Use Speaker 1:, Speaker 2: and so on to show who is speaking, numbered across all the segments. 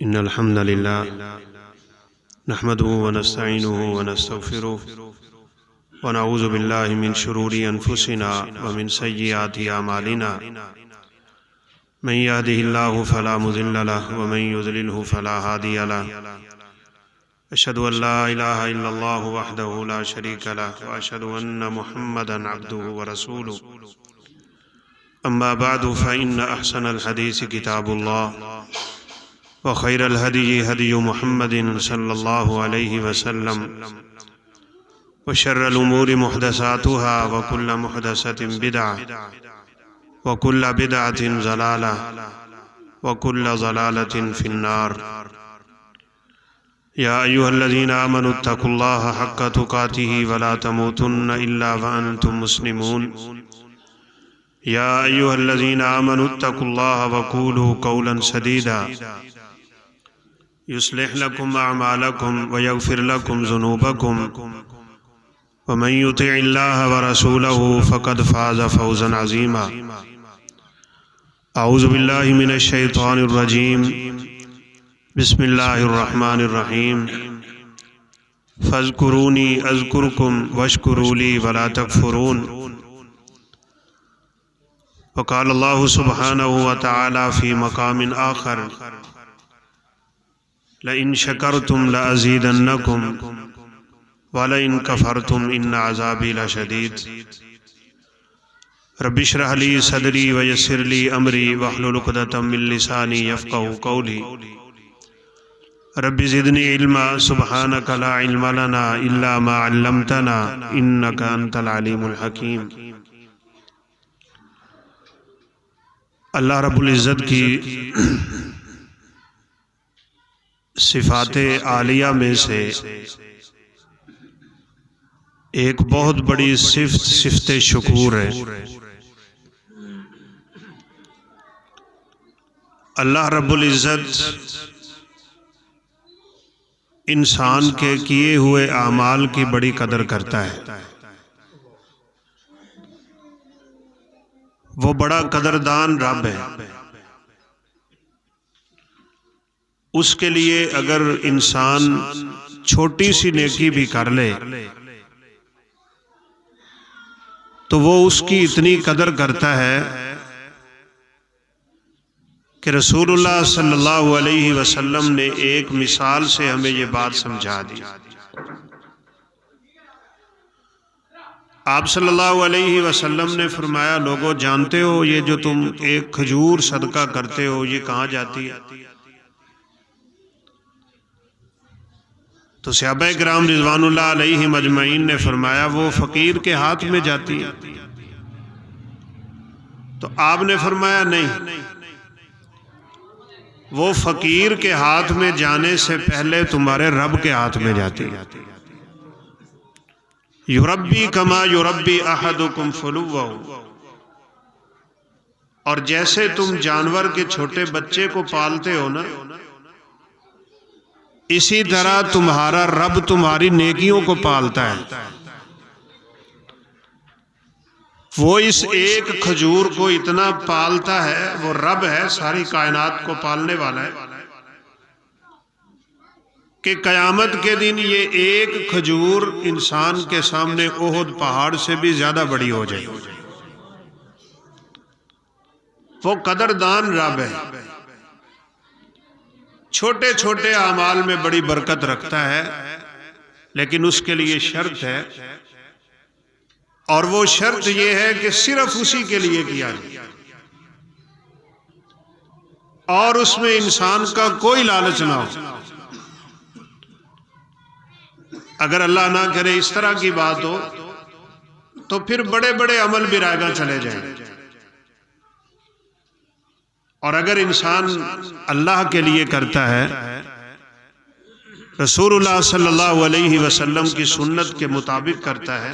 Speaker 1: إن الحمد لله نحمده ونستعينه ونستغفره ونعوذ بالله من شرور أنفسنا ومن سيئات أعمالنا من يهده الله فلا مضل له ومن يضلله فلا هادي له أشهد أن لا إله إلا الله وحده لا شريك له وأشهد أن محمدا عبده ورسوله أما بعد فإن أحسن الحديث كتاب الله وخير الهدي هدي محمد صلى الله عليه وسلم وشر الأمور محدثاتها وكل محدثة بدعة وكل بدعة ضلالة وكل ضلالة في النار يا أيها الذين آمنوا اتقوا الله حق تقاته ولا تموتن إلا وأنتم مسلمون يا أيها الذين آمنوا اتقوا الله وقولوا قولا سديدا يصلح لكم أعمالكم ويغفر لكم ذنوبكم ومن يطع الله ورسوله فقد فاز فوزا عظيما أعوذ بالله من الشيطان الرجيم بسم الله الرحمن الرحيم فاذكروني أذكركم واشكروا لي ولا تكفرون وقال الله سبحانه وتعالى في مقام آخر لئن شكرتم لأزيدنكم ولئن كفرتم إن عذابي لشديد رب اشرح لي صدري ويسر لي أمري واحلل عقدة من لساني يفقهوا قولي رب زدني علما سبحانك لا علم لنا إلا ما علمتنا إنك أنت العليم الحكيم۔ اللہ رب العزت کی صفات عالیہ میں سے ایک بہت بڑی صفت شکور ہے۔ اللہ رب العزت انسان کے کیے ہوئے اعمال کی بڑی قدر کرتا ہے۔ وہ بڑا قدردان رب ہے۔ اس کے لیے اگر انسان چھوٹی سی نیکی بھی کر لے تو وہ اس کی اتنی قدر کرتا ہے کہ رسول اللہ صلی اللہ علیہ وسلم نے ایک مثال سے ہمیں یہ بات سمجھا دی۔ آپ صلی اللہ علیہ وسلم نے فرمایا، لوگوں جانتے ہو یہ جو تم ایک کھجور صدقہ کرتے ہو یہ کہاں جاتی ہے؟ تو صحابہ کرام رضوان اللہ علیہ مجمعین نے فرمایا وہ فقیر کے ہاتھ میں جاتی ہے۔ تو آپ نے فرمایا نہیں، وہ فقیر کے ہاتھ میں جانے سے پہلے تمہارے رب کے ہاتھ میں جاتی ہے۔ یربی کما یربی احدکم فلوہ، اور جیسے تم جانور کے چھوٹے بچے کو پالتے ہو نا، اسی طرح تمہارا رب تمہاری نیکیوں کو پالتا ہے۔ وہ اس ایک کھجور کو اتنا پالتا ہے، وہ رب ہے، ساری کائنات کو پالنے والا ہے، کہ قیامت کے دن یہ ایک کھجور انسان کے سامنے احد پہاڑ سے بھی زیادہ بڑی ہو جائے۔ وہ قدردان رب ہے، چھوٹے چھوٹے اعمال میں بڑی برکت رکھتا ہے، لیکن اس کے لیے شرط ہے، اور وہ شرط یہ ہے کہ صرف اسی کے لیے کیا جائے، اور اس میں انسان کا کوئی لالچ نہ ہو۔ اگر اللہ نہ کرے اس طرح کی بات ہو تو پھر بڑے بڑے عمل بھی رائے گاں چلے جائیں، اور اگر انسان اللہ کے لیے کرتا ہے، رسول اللہ صلی اللہ علیہ وسلم کی سنت کے مطابق کرتا ہے،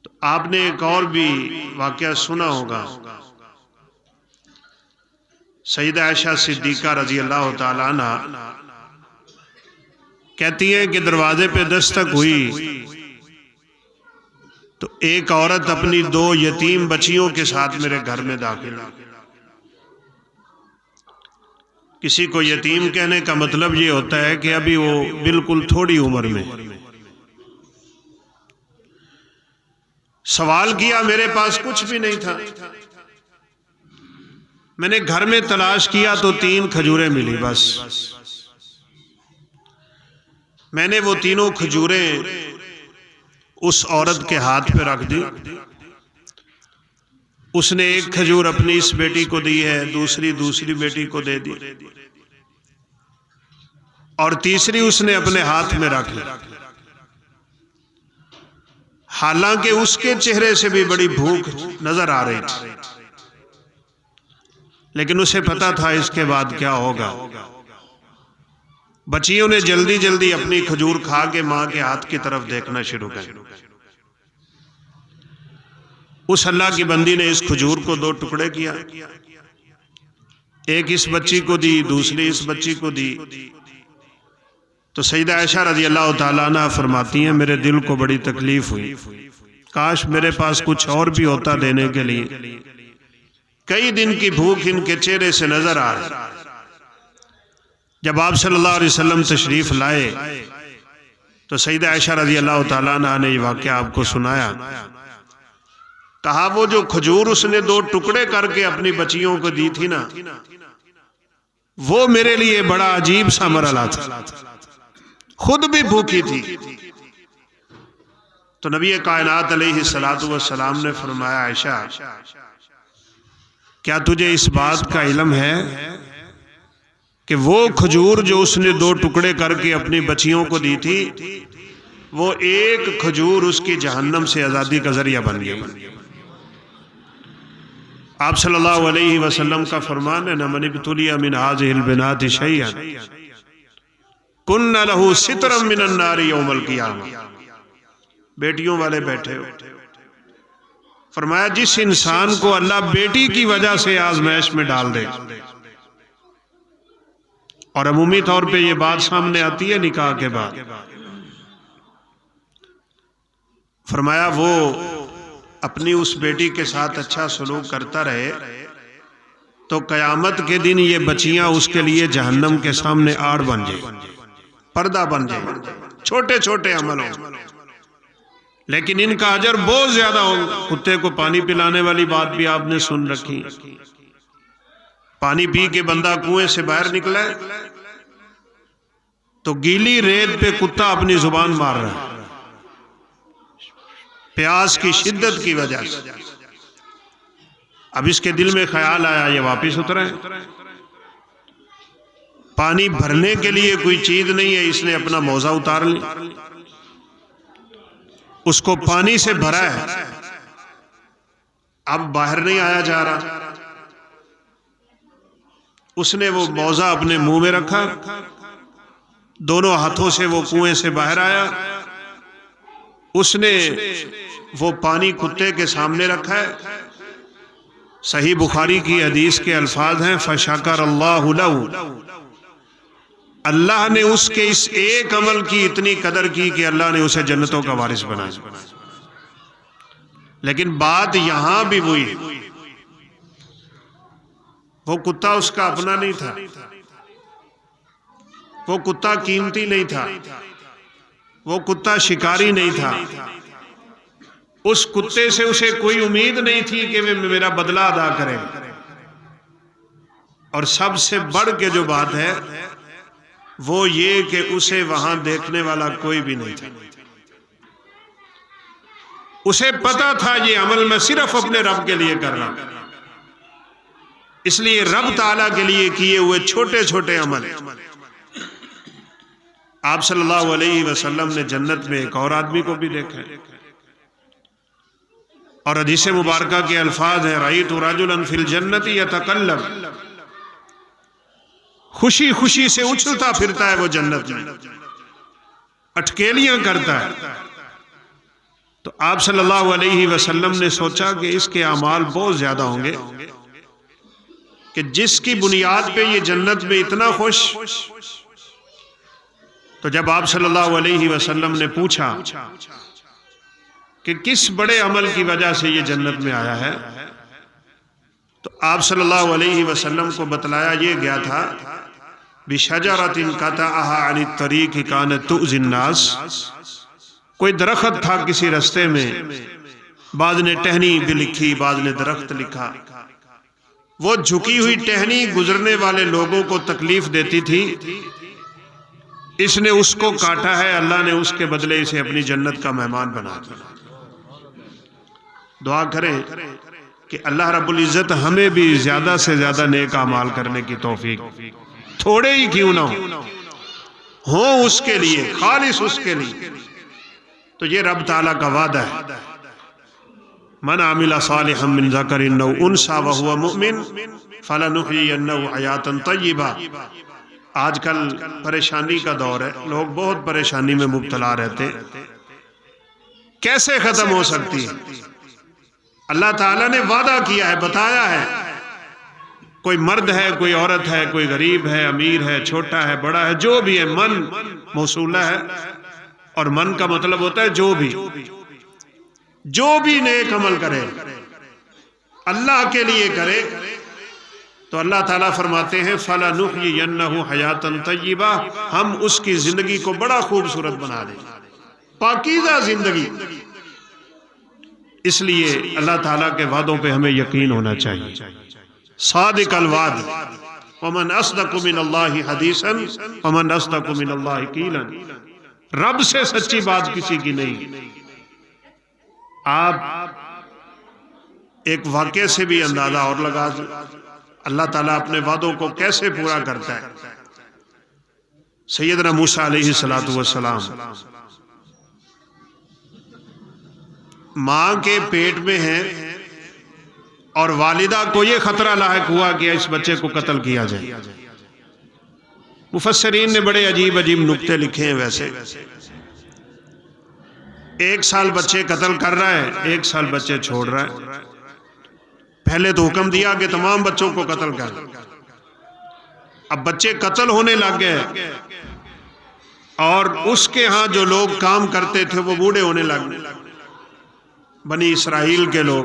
Speaker 1: تو آپ نے ایک اور بھی واقعہ سنا ہوگا۔ سیدہ عائشہ صدیقہ رضی اللہ تعالیٰ عنہ کہتی ہے کہ دروازے پہ دستک ہوئی تو ایک عورت اپنی 2 یتیم بچیوں کے ساتھ میرے گھر میں داخل ہوئی۔ کسی کو یتیم کہنے کا مطلب یہ ہوتا ہے کہ ابھی وہ بالکل تھوڑی عمر میں. سوال کیا، میرے پاس کچھ بھی نہیں تھا، میں نے گھر میں تلاش کیا تو 3 کھجوریں ملی بس. میں نے وہ تینوں کھجوریں اس عورت کے ہاتھ پہ رکھ دی. اس نے ایک کھجور اپنی اس بیٹی کو دی ہے، دوسری بیٹی کو دے دی، اور تیسری اس نے اپنے ہاتھ میں رکھ لی. حالانکہ اس کے چہرے سے بھی بڑی بھوک نظر آ رہی تھی، لیکن اسے پتا تھا اس کے بعد کیا ہوگا. بچیوں نے جلدی جلدی اپنی کھجور کھا کے ماں کے ہاتھ کی طرف دیکھنا شروع کر. اس اللہ کی بندی نے اس کھجور کو 2 ٹکڑے کیا، ایک اس بچی کو دی، دوسری اس بچی کو دی. تو سیدہ عائشہ رضی اللہ تعالیٰ عنہ فرماتی ہیں میرے دل کو بڑی تکلیف ہوئی، کاش میرے پاس کچھ اور بھی ہوتا دینے کے لیے. کئی دن کی بھوک ان کے چہرے سے نظر آ رہی. جب آپ صلی اللہ علیہ وسلم تشریف لائے تو سیدہ عائشہ رضی اللہ تعالیٰ عنہ نے یہ واقعہ آپ کو سنایا. کہا وہ جو کھجور اس نے 2 ٹکڑے کر کے اپنی بچیوں کو دی تھی نا، وہ میرے لیے بڑا عجیب سا مرحلہ تھا، خود بھی بھوکی تھی. تو نبی کائنات علیہ السلام نے فرمایا عائشہ کیا تجھے اس بات کا علم ہے کہ وہ کھجور جو اس نے 2 ٹکڑے کر کے اپنی بچیوں کو دی تھی، وہ ایک کھجور اس کی جہنم سے آزادی کا ذریعہ بن گئی. آپ صلی اللہ علیہ وسلم کا فرمان ہے نہ من ابتلی من هذه البنات شيئا كن له سترا من النار یوم القیامہ. بیٹیوں والے بیٹھے ہو، فرمایا جس انسان کو اللہ بیٹی کی وجہ سے آزمائش میں ڈال دے، اور عمومی طور پہ یہ بات سامنے آتی ہے نکاح کے بعد، فرمایا وہ اپنی اس بیٹی کے ساتھ اچھا سلوک کرتا رہے تو قیامت کے دن یہ بچیاں اس کے لیے جہنم کے سامنے آڑ بن جائیں، پردہ بن جائیں. چھوٹے چھوٹے عمل ہوں لیکن ان کا اجر بہت زیادہ ہو. کتے کو پانی پلانے والی بات بھی آپ نے سن رکھی. پانی پی کے بندہ کنویں سے باہر نکلا ہے تو گیلی ریت پہ کتا اپنی زبان مار رہا ہے پیاس کی شدت کی وجہ سے. اب اس کے دل میں خیال آیا یہ واپس اترا ہے، پانی بھرنے کے لیے کوئی چیز نہیں ہے، اس نے اپنا موزہ اتار لی، اس کو پانی سے بھرا ہے، اب باہر نہیں آیا جا رہا. اس نے وہ موزہ اپنے منہ میں رکھا، دونوں ہاتھوں سے وہ کنویں سے باہر آیا. اس نے وہ پانی کتے کے سامنے رکھا ہے. صحیح بخاری کی حدیث کے الفاظ ہیں فَشَكَرَ اللَّهُ لَهُ، اللہ نے اس کے اس ایک عمل کی اتنی قدر کی کہ اللہ نے اسے جنتوں کا وارث بنایا. لیکن بات یہاں بھی وہی، وہ کتا اس کا اپنا نہیں تھا، وہ کتا قیمتی نہیں تھا، وہ کتا شکاری نہیں تھا. اس کتے سے اسے کوئی امید نہیں تھی کہ وہ میرا بدلہ ادا کرے. اور سب سے بڑھ کے جو بات ہے وہ یہ کہ اسے وہاں دیکھنے والا کوئی بھی نہیں تھا. اسے پتا تھا یہ عمل میں صرف اپنے رب کے لیے کر رہا ہوں، اس لیے رب تعالیٰ کے لیے کیے ہوئے چھوٹے چھوٹے عمل. آپ صلی اللہ علیہ وسلم نے جنت میں ایک اور آدمی کو بھی دیکھا ہے، اور حدیث مبارکہ کے الفاظ ہیں رأیت رجلا فی الجنت یتقلب، خوشی خوشی سے اچھلتا پھرتا ہے وہ جنت میں، اٹکیلیاں کرتا ہے. تو آپ صلی اللہ علیہ وسلم نے سوچا کہ اس کے اعمال بہت زیادہ ہوں گے کہ جس کی بنیاد پہ یہ جنت میں اتنا خوش. تو جب آپ صلی اللہ علیہ وسلم نے پوچھا کہ کس بڑے عمل کی وجہ سے یہ جنت میں آیا ہے، تو آپ صلی اللہ علیہ وسلم کو بتلایا یہ گیا تھا بشجرۃ قطعها عن الطریق کانت تؤذی الناس، کوئی درخت تھا کسی رستے میں، بعض نے ٹہنی بھی لکھی، بعض نے درخت لکھا، وہ جھکی ہوئی ٹہنی گزرنے والے لوگوں کو تکلیف دیتی تھی، اس نے اس کو کاٹا ہے، اللہ نے اس کے بدلے اسے اپنی جنت کا مہمان بنا دیا۔ دعا کریں کہ اللہ رب العزت ہمیں بھی زیادہ سے زیادہ نیک اعمال کرنے کی توفیق، تھوڑے ہی کیوں نہ ہوں اس کے لیے، خالص اس کے لیے۔ تو یہ رب تعالیٰ کا وعدہ ہے، من عمل صالحا من ذکر او انثی وہو مؤمن فلنحیینہ حیاتا طیبہ۔ آج کل پریشانی کا دور ہے، لوگ بہت پریشانی میں مبتلا رہتے، کیسے ختم ہو سکتی ہے؟ اللہ تعالیٰ نے وعدہ کیا ہے، بتایا ہے، کوئی مرد ہے، کوئی عورت ہے، کوئی غریب ہے، امیر ہے، چھوٹا ہے، بڑا ہے، جو بھی ہے، من موصولہ ہے، اور من کا مطلب ہوتا ہے جو بھی نیک عمل کرے، اللہ کے لیے کرے، تو اللہ تعالیٰ فرماتے ہیں فَلَنُحْيِيَنَّهُ حَيَاةً طَيِّبَةً، ہم اس کی زندگی کو بڑا خوبصورت بنا دیں، پاکیزہ زندگی۔ اس لیے اللہ تعالیٰ کے وعدوں پہ ہمیں یقین ہونا چاہیے، صادق الوعد، وَمَنْ أَصْدَقُ مِنَ اللَّهِ حَدِيثًا وَمَنْ أَصْدَقُ مِنَ اللَّهِ قِيلًا، رب سے سچی بات کسی کی نہیں۔ آپ ایک واقعے سے بھی اندازہ اور لگا دیں اللہ تعالیٰ اپنے وعدوں کو کیسے پورا کرتا ہے۔ سیدنا موسیٰ علیہ السلام ماں کے پیٹ میں ہیں، اور والدہ کو یہ خطرہ لاحق ہوا کہ اس بچے کو قتل کیا جائے۔ مفسرین نے بڑے عجیب عجیب نکتے لکھے ہیں۔ ویسے 1 سال بچے قتل کر رہا ہے، 1 سال بچے چھوڑ رہا ہے۔ پہلے تو حکم دیا کہ تمام بچوں کو قتل کر، اب بچے قتل ہونے لگ گئے، اور اس کے ہاں جو لوگ کام کرتے تھے وہ بوڑھے ہونے لگ گئے، بنی اسرائیل کے لوگ۔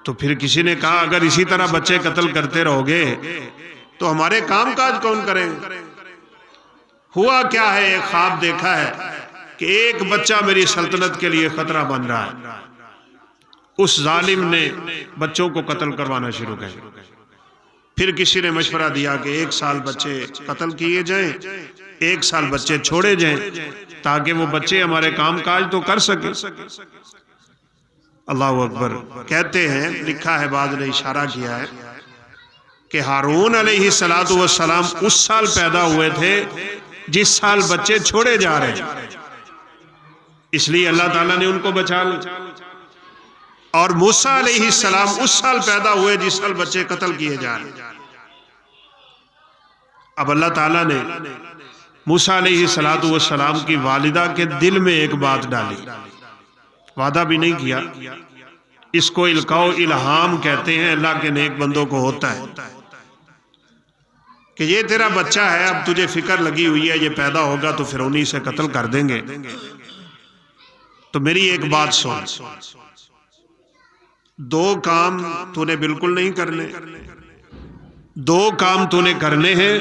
Speaker 1: تو پھر کسی نے کہا اگر اسی طرح بچے قتل کرتے رہو گے تو ہمارے کام کاج کون کریں گے؟ ہوا کیا ہے، ایک خواب دیکھا ہے کہ ایک بچہ میری سلطنت کے لیے خطرہ بن رہا ہے۔ اس ظالم نے بچوں کو قتل کروانا شروع کیا۔ پھر کسی نے مشورہ دیا کہ 1 سال بچے قتل کیے جائیں، 1 سال بچے چھوڑے جائیں، تاکہ وہ بچے ہمارے کام کاج تو کر سکیں۔ اللہ اکبر۔ کہتے ہیں، لکھا ہے، بعض نے اشارہ کیا ہے کہ ہارون علیہ السلام اس سال پیدا ہوئے تھے جس سال بچے چھوڑے جا رہے ہیں، اس لیے اللہ تعالیٰ نے ان کو بچا لیا۔ اور موسیٰ علیہ السلام اس سال پیدا ہوئے جس سال بچے قتل کیے جا رہے ہیں۔ اب اللہ تعالیٰ نے موسیٰ علیہ السلام کی والدہ کے دل میں ایک بات ڈالی، وعدہ بھی نہیں کیا، اس کو القاء الہام کہتے ہیں، اللہ کے نیک بندوں کو ہوتا ہے کہ یہ تیرا بچہ ہے، اب تجھے فکر لگی ہوئی ہے، یہ پیدا ہوگا تو پھر انہی سے قتل کر دیں گے، تو میری ایک بات سن، 2 کام تو نے بالکل نہیں کرنے، 2 کام تو نے کرنے ہیں،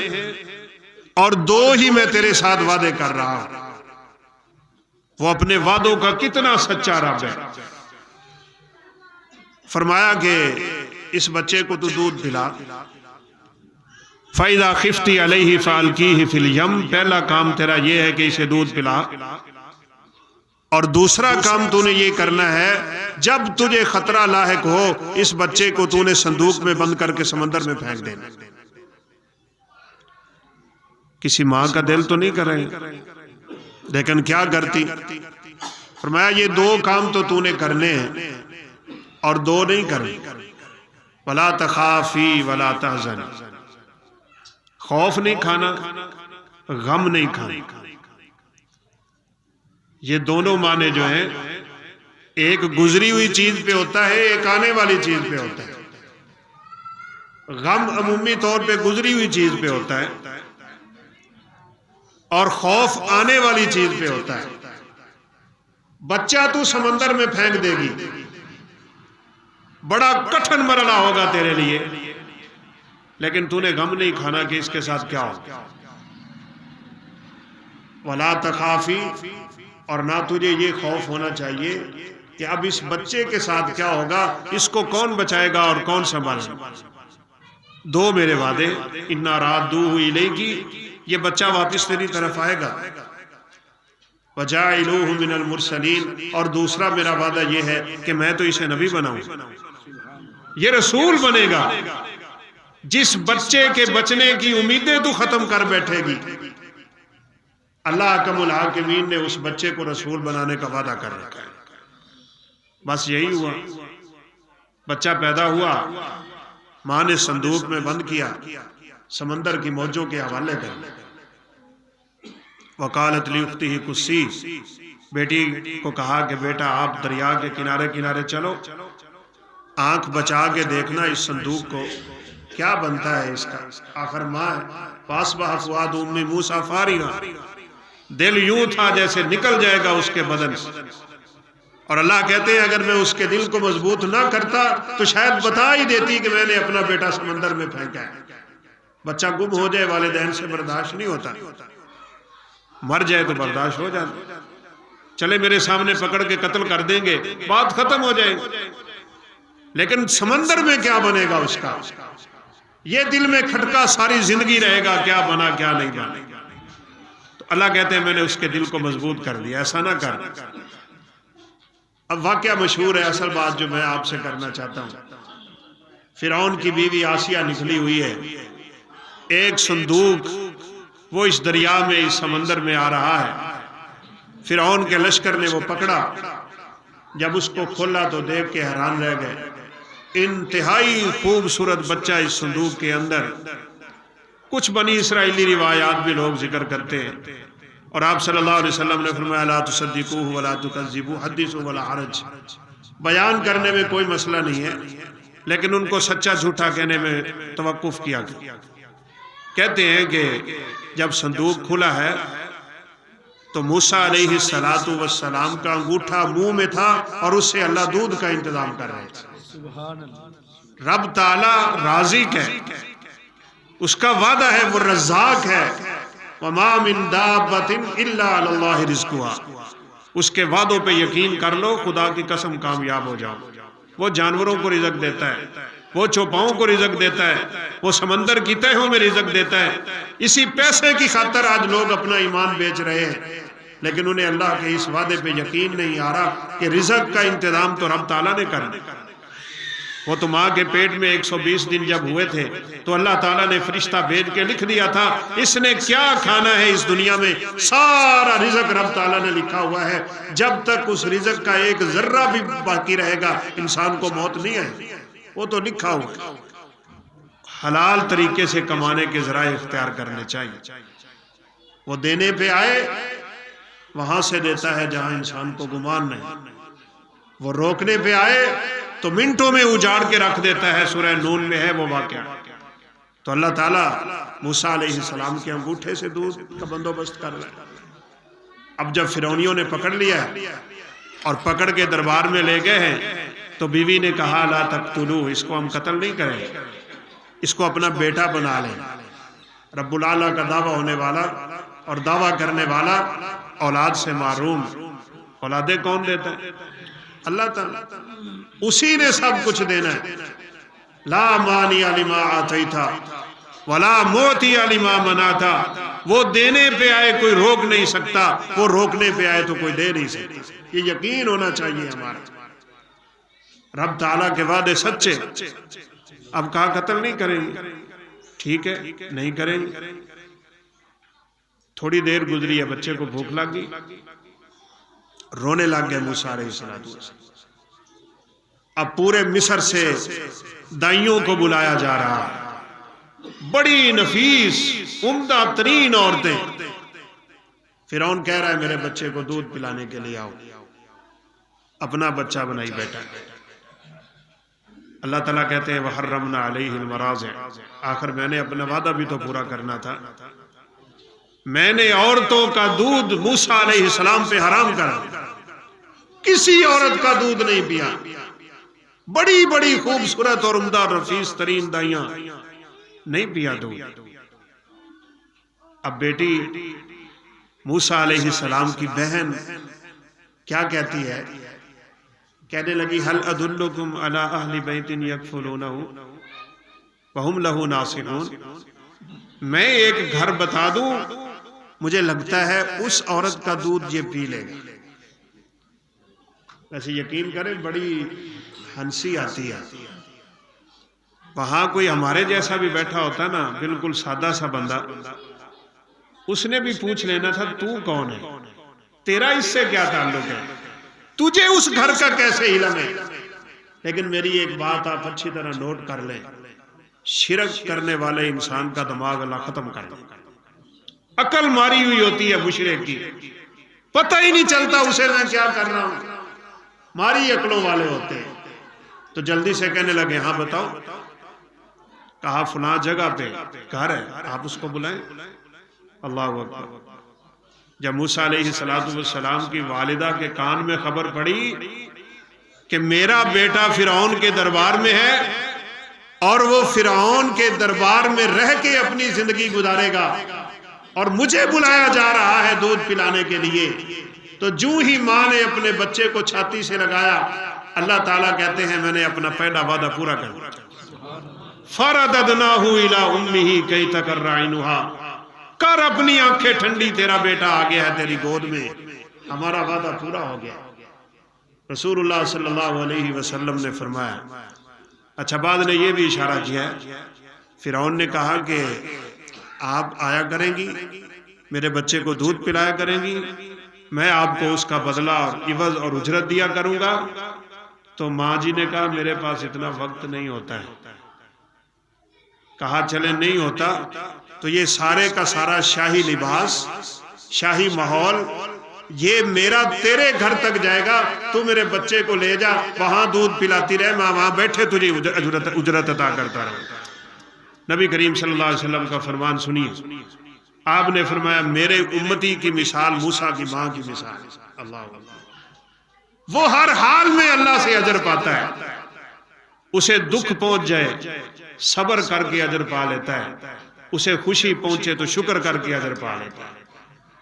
Speaker 1: اور 2 ہی میں تیرے ساتھ وعدے کر رہا ہوں۔ وہ اپنے وعدوں کا کتنا سچا رب ہے۔ فرمایا کہ اس بچے کو تو دودھ پلا، فَإِذَا خِفْتِ عَلَيْهِ فَأَلْقِيهِ فِي الْيَمِّ، پہلا کام تیرا یہ ہے کہ اسے دودھ پلا، اور دوسرا کام تو نے یہ کرنا ہے جب تجھے خطرہ لاحق ہو اس بچے کو تو نے صندوق میں بند کر کے سمندر میں پھینک دینا۔ کسی ماں کا دل تو نہیں کرے، لیکن کیا کرتی؟ فرمایا یہ 2 کام تو نے کرنے ہیں، اور 2 نہیں کرنے۔ وَلَا تَخَافِي وَلَا تَحْزَنِي، خوف نہیں کھانا، غم نہیں کھانا۔ یہ دونوں معنی جو ہیں، ایک گزری ہوئی چیز پہ ہوتا ہے، ایک آنے والی چیز پہ ہوتا ہے۔ غم عمومی طور پہ گزری ہوئی چیز پہ ہوتا ہے، اور خوف آنے والی چیز پہ ہوتا ہے۔ بچہ تو سمندر میں پھینک دے گی، بڑا کٹھن مرحلہ ہوگا تیرے لیے، لیکن تو نے غم نہیں کھانا کہ اس کے ساتھ کیا ہو. وَلَا تَخَافِي، اور نہ تجھے یہ خوف ہونا چاہیے کہ اب اس بچے کے ساتھ کیا ہوگا، اس کو کون بچائے گا اور کون سنبھالے گا. دو میرے وعدے، اِنَّا رَادُّوهُ إِلَيْكِ، یہ بچہ واپس تیری طرف آئے گا. وَجَاعِلُوهُ مِنَ الْمُرْسَلِينَ، اور دوسرا میرا وعدہ یہ ہے کہ میں تو اسے نبی بناؤں، یہ رسول بنے گا. جس بچے کے بچنے کی امیدیں تو ختم کر بیٹھے گی، اللہ احکم الحاکمین نے اس بچے کو رسول بنانے کا وعدہ کر رکھا ہے. بس یہی ہوا، بچہ پیدا ہوا، ماں نے صندوق میں بند کیا، سمندر کی موجوں کے حوالے کر. وقالت لأختہ قصی، بیٹی کو کہا کہ بیٹا آپ دریا کے کنارے کنارے چلو، آنکھ بچا کے دیکھنا اس صندوق کو کیا بنتا ہے اس کا. آخر ماں ہے. فاصبح فؤاد ام موسیٰ فارغا، دل یوں تھا جیسے نکل جائے گا اس کے بدن سے. اور اللہ کہتے ہیں اگر میں اس کے دل کو مضبوط نہ کرتا تو شاید بتا ہی دیتی کہ میں نے اپنا بیٹا سمندر میں پھینکا ہے. بچہ گم ہو جائے والدین سے برداشت نہیں ہوتا، مر جائے تو برداشت ہو جاتا. چلے میرے سامنے پکڑ کے قتل کر دیں گے، بات ختم ہو جائے گی، لیکن سمندر میں کیا بنے گا اس کا، یہ دل میں کھٹکا ساری زندگی رہے گا، کیا بنا کیا نہیں بنا. تو اللہ کہتے ہیں میں نے اس کے دل کو مضبوط کر دیا، ایسا نہ کر. اب واقعہ مشہور ہے، اصل بات جو میں آپ سے کرنا چاہتا ہوں، فرعون کی بیوی آسیہ نکلی ہوئی ہے، ایک صندوق وہ اس دریا میں اس سمندر میں آ رہا ہے. فرعون کے لشکر نے وہ پکڑا، جب اس کو کھولا تو دیکھ کے حیران رہ گئے. انتہائی خوبصورت بچہ اس صندوق کے اندر. کچھ بنی اسرائیلی روایات بھی لوگ ذکر کرتے ہیں، اور آپ صلی اللہ علیہ وسلم نے فرمایا لا تصدقوه ولا تکذبوه حدثوا ولا حرج. بیان کرنے میں کوئی مسئلہ نہیں ہے، لیکن ان کو سچا جھوٹا کہنے میں توقف کیا گیا. کہتے ہیں کہ جب صندوق کھلا ہے تو موسیٰ علیہ السلام کا انگوٹھا منہ میں تھا اور اس سے اللہ دودھ کا انتظام کر رہے تھے. رب تعالی رازق ہے، اس کا وعدہ ہے، وہ رزاق ہے. وما من دابۃ الا علی اللہ رزقها، اس کے وعدوں پہ یقین کر لو، خدا کی قسم کامیاب ہو جاؤ. وہ جانوروں کو رزق دیتا ہے، وہ چوپاؤں کو رزق دیتا ہے، وہ سمندر کی تہوں میں رزق دیتا ہے. اسی پیسے کی خاطر آج لوگ اپنا ایمان بیچ رہے ہیں، لیکن انہیں اللہ کے اس وعدے پہ یقین نہیں آ رہا کہ رزق کا انتظام تو رب تعالیٰ نے کرنا. وہ تو ماں کے پیٹ میں 120 دن جب ہوئے تھے تو اللہ تعالیٰ نے فرشتہ بھیج کے لکھ دیا تھا اس نے کیا کھانا ہے اس دنیا میں. سارا رزق رب تعالیٰ نے لکھا ہوا ہے. جب تک اس رزق کا ایک ذرہ بھی باقی رہے گا انسان کو موت نہیں آئے، وہ تو لکھا ہوا. حلال طریقے سے کمانے کے ذرائع اختیار کرنے چاہیے. وہ دینے پہ آئے وہاں سے دیتا ہے جہاں انسان کو گمان نہیں، وہ روکنے پہ آئے تو منٹوں میں اجاڑ کے رکھ دیتا ہے. سورہ نون میں ہے وہ واقعہ. تو اللہ تعالیٰ موسیٰ علیہ السلام کے انگوٹھے سے دودھ کا بندوبست کر رہا ہے. اب جب فرعونیوں نے پکڑ لیا اور پکڑ کے دربار میں لے گئے ہیں تو بیوی نے کہا لا تقتلوہ، اس کو ہم قتل نہیں کریں، اس کو اپنا بیٹا بنا لیں. رب العالیٰ کا دعویٰ ہونے والا اور دعویٰ کرنے والا اولاد سے محروم. اولادیں کون دیتا ہے؟ اللہ تعالیٰ. اسی نے سب کچھ دینا ہے. لا مانع لما آتیت ولا معطی لما منعت. وہ دینے پہ آئے کوئی روک نہیں سکتا، وہ روکنے پہ آئے تو کوئی دے نہیں سکتا. یہ یقین ہونا چاہیے ہمارا. رب تعالیٰ کے وعدے سچے. اب کہا قتل نہیں کریں گے، ٹھیک ہے نہیں کریں گے. تھوڑی دیر گزری ہے، بچے کو بھوک لگ گئی، رونے لگ گئے موسیٰ علیہ السلام. اب پورے مصر سے دائیوں کو بلایا جا رہا ہے، بڑی نفیس عمدہ ترین عورتیں. فرعون کہہ رہا ہے میرے بچے کو دودھ پلانے کے لیے آؤ. اپنا بچہ بنائی بیٹا. اللہ تعالیٰ کہتے ہیں وحرمنا علیہ المراضع. آخر میں نے اپنا وعدہ بھی تو پورا کرنا تھا. میں نے عورتوں کا دودھ موسیٰ علیہ السلام پہ حرام کر دیا، کسی عورت کا دودھ نہیں پیا. بڑی بڑی خوبصورت اور عمدہ نفیس ترین دائیاں نہیں پیا دودھ۔ اب بیٹی موسیٰ علیہ السلام کی بہن کیا کہتی ہے؟ کہنے لگی هل ادلکم علی اہل بیت یکفلونہ وہم لہ ناصحون، میں ایک گھر بتا دوں، مجھے لگتا ہے اس عورت کا دودھ یہ پی لے گا۔ ویسے یقین کریں بڑی ہنسی آتی ہے، وہاں کوئی ہمارے جیسا بھی بیٹھا ہوتا نا، بالکل سادہ سا بندہ، اس نے بھی پوچھ لینا تھا تو کون ہے، تیرا اس سے کیا تعلق ہے، تجھے اس گھر کا کیسے علم ہے؟ لیکن میری ایک بات آپ اچھی طرح نوٹ کر لیں، شرک کرنے والے انسان کا دماغ اللہ ختم کر دے، عقل ماری ہوئی ہوتی ہے مشرک کی، پتہ ہی نہیں چلتا اسے میں کیا کر رہا ہوں، ماری عقلوں والے ہوتے ہیں۔ تو جلدی سے کہنے لگے ہاں بتاؤ، کہا فلاں جگہ پہ گھر ہے، آپ اس کو بلائیں۔ اللہ اکبر۔ جب موسیٰ علیہ السلام کی والدہ کے کان میں خبر پڑی کہ میرا بیٹا فرعون کے دربار میں ہے اور وہ فرعون کے دربار میں رہ کے اپنی زندگی گزارے گا اور مجھے بلایا جا رہا ہے دودھ پلانے کے لیے، تو جو ہی ماں نے اپنے بچے کو چھاتی سے لگایا، اللہ تعالیٰ کہتے ہیں میں نے اپنا پہلا وعدہ پورا کر دیا۔ فَرَدَدْنَاهُ إِلَىٰ أُمِّهِ كَيْ تَقَرَّ عَيْنُهَا، کر اپنی آنکھیں ٹھنڈی، تیرا بیٹا آ گیا ہے تیری گود میں، ہمارا وعدہ پورا ہو گیا۔ رسول اللہ صلی اللہ علیہ وسلم نے فرمایا، اچھا بعد نے یہ بھی اشارہ کیا ہے، فرعون نے کہا کہ آپ آیا کریں گی، میرے بچے کو دودھ پلایا کریں گی، میں آپ کو اس کا بدلہ اور عوض اور اجرت دیا کروں گا۔ تو ماں جی نے کہا میرے پاس اتنا وقت نہیں ہوتا ہے۔ کہا چلے نہیں ہوتا تو یہ سارے کا سارا شاہی لباس، شاہی ماحول، یہ میرا تیرے گھر تک جائے گا، تو میرے بچے کو لے جا، وہاں دودھ پلاتی رہے، میں وہاں بیٹھے تجھے اجرت عطا کرتا رہا۔ نبی کریم صلی اللہ علیہ وسلم کا فرمان سنیے، آپ نے فرمایا میرے امتی کی مثال موسیٰ کی ماں کی مثال۔ اللہ وہ ہر حال میں اللہ سے اجر پاتا ہے، اسے دکھ پہنچ جائے صبر کر کے اجر پا لیتا ہے، اسے خوشی پہنچے تو شکر کر کے اجر پا لیتا ہے،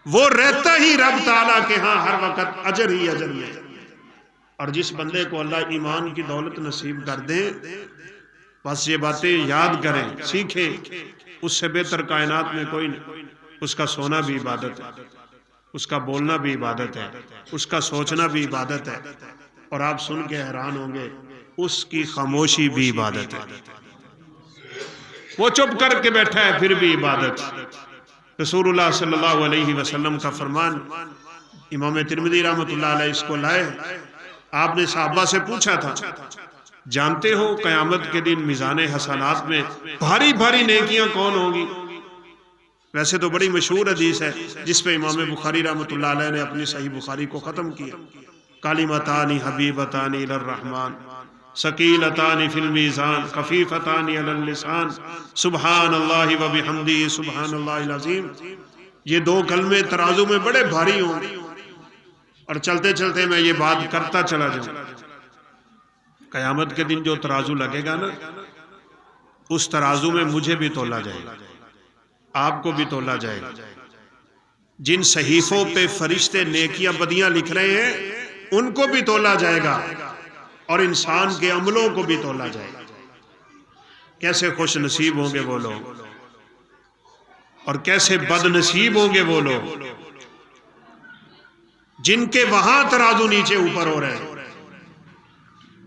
Speaker 1: وہ رہتا ہی رب تعالیٰ کے ہاں ہر وقت اجر ہی اجر میں۔ اور جس بندے کو اللہ ایمان کی دولت نصیب کر دے، بس یہ باتیں یاد کریں، سیکھیں، اس سے بہتر کائنات میں کوئی نہیں۔ اس کا سونا بھی عبادت ہے، اس کا بولنا بھی عبادت ہے، اس کا سوچنا بھی عبادت ہے، اور آپ سن کے حیران ہوں گے اس کی خاموشی بھی عبادت ہے، وہ چپ کر کے بیٹھا ہے پھر بھی عبادت۔ رسول اللہ صلی اللہ علیہ وسلم کا فرمان، امام ترمذی رحمۃ اللہ علیہ اس کو لائے، آپ نے صحابہ سے پوچھا تھا جانتے ہو قیامت کے دن میزان حسنات میں بھاری بھاری نیکیاں کون ہوں گی؟ ویسے تو بڑی مشہور حدیث ہے جس پہ امام بخاری رحمۃ اللہ علیہ نے اپنی صحیح بخاری کو ختم کیا، کلمتان حبیبتان الی الرحمن ثقیلتان فی المیزان خفیفتان علی اللسان سبحان اللہ وبحمدہ سبحان اللہ العظیم۔ یہ دو کلمے ترازو میں بڑے بھاری ہوں، اور چلتے چلتے میں یہ بات کرتا چلا جاؤں، قیامت کے دن جو ترازو لگے گا نا، اس ترازو میں مجھے بھی تولا جائے گا، آپ کو بھی تولا جائے گا، جن صحیفوں پہ فرشتے نیکیاں بدیاں لکھ رہے ہیں ان کو بھی تولا جائے گا، اور انسان کے عملوں کو بھی تولا جائے گا۔ کیسے خوش نصیب ہوں گے وہ لوگ، اور کیسے بد نصیب ہوں گے وہ لوگ جن کے وہاں ترازو نیچے اوپر ہو رہے ہیں۔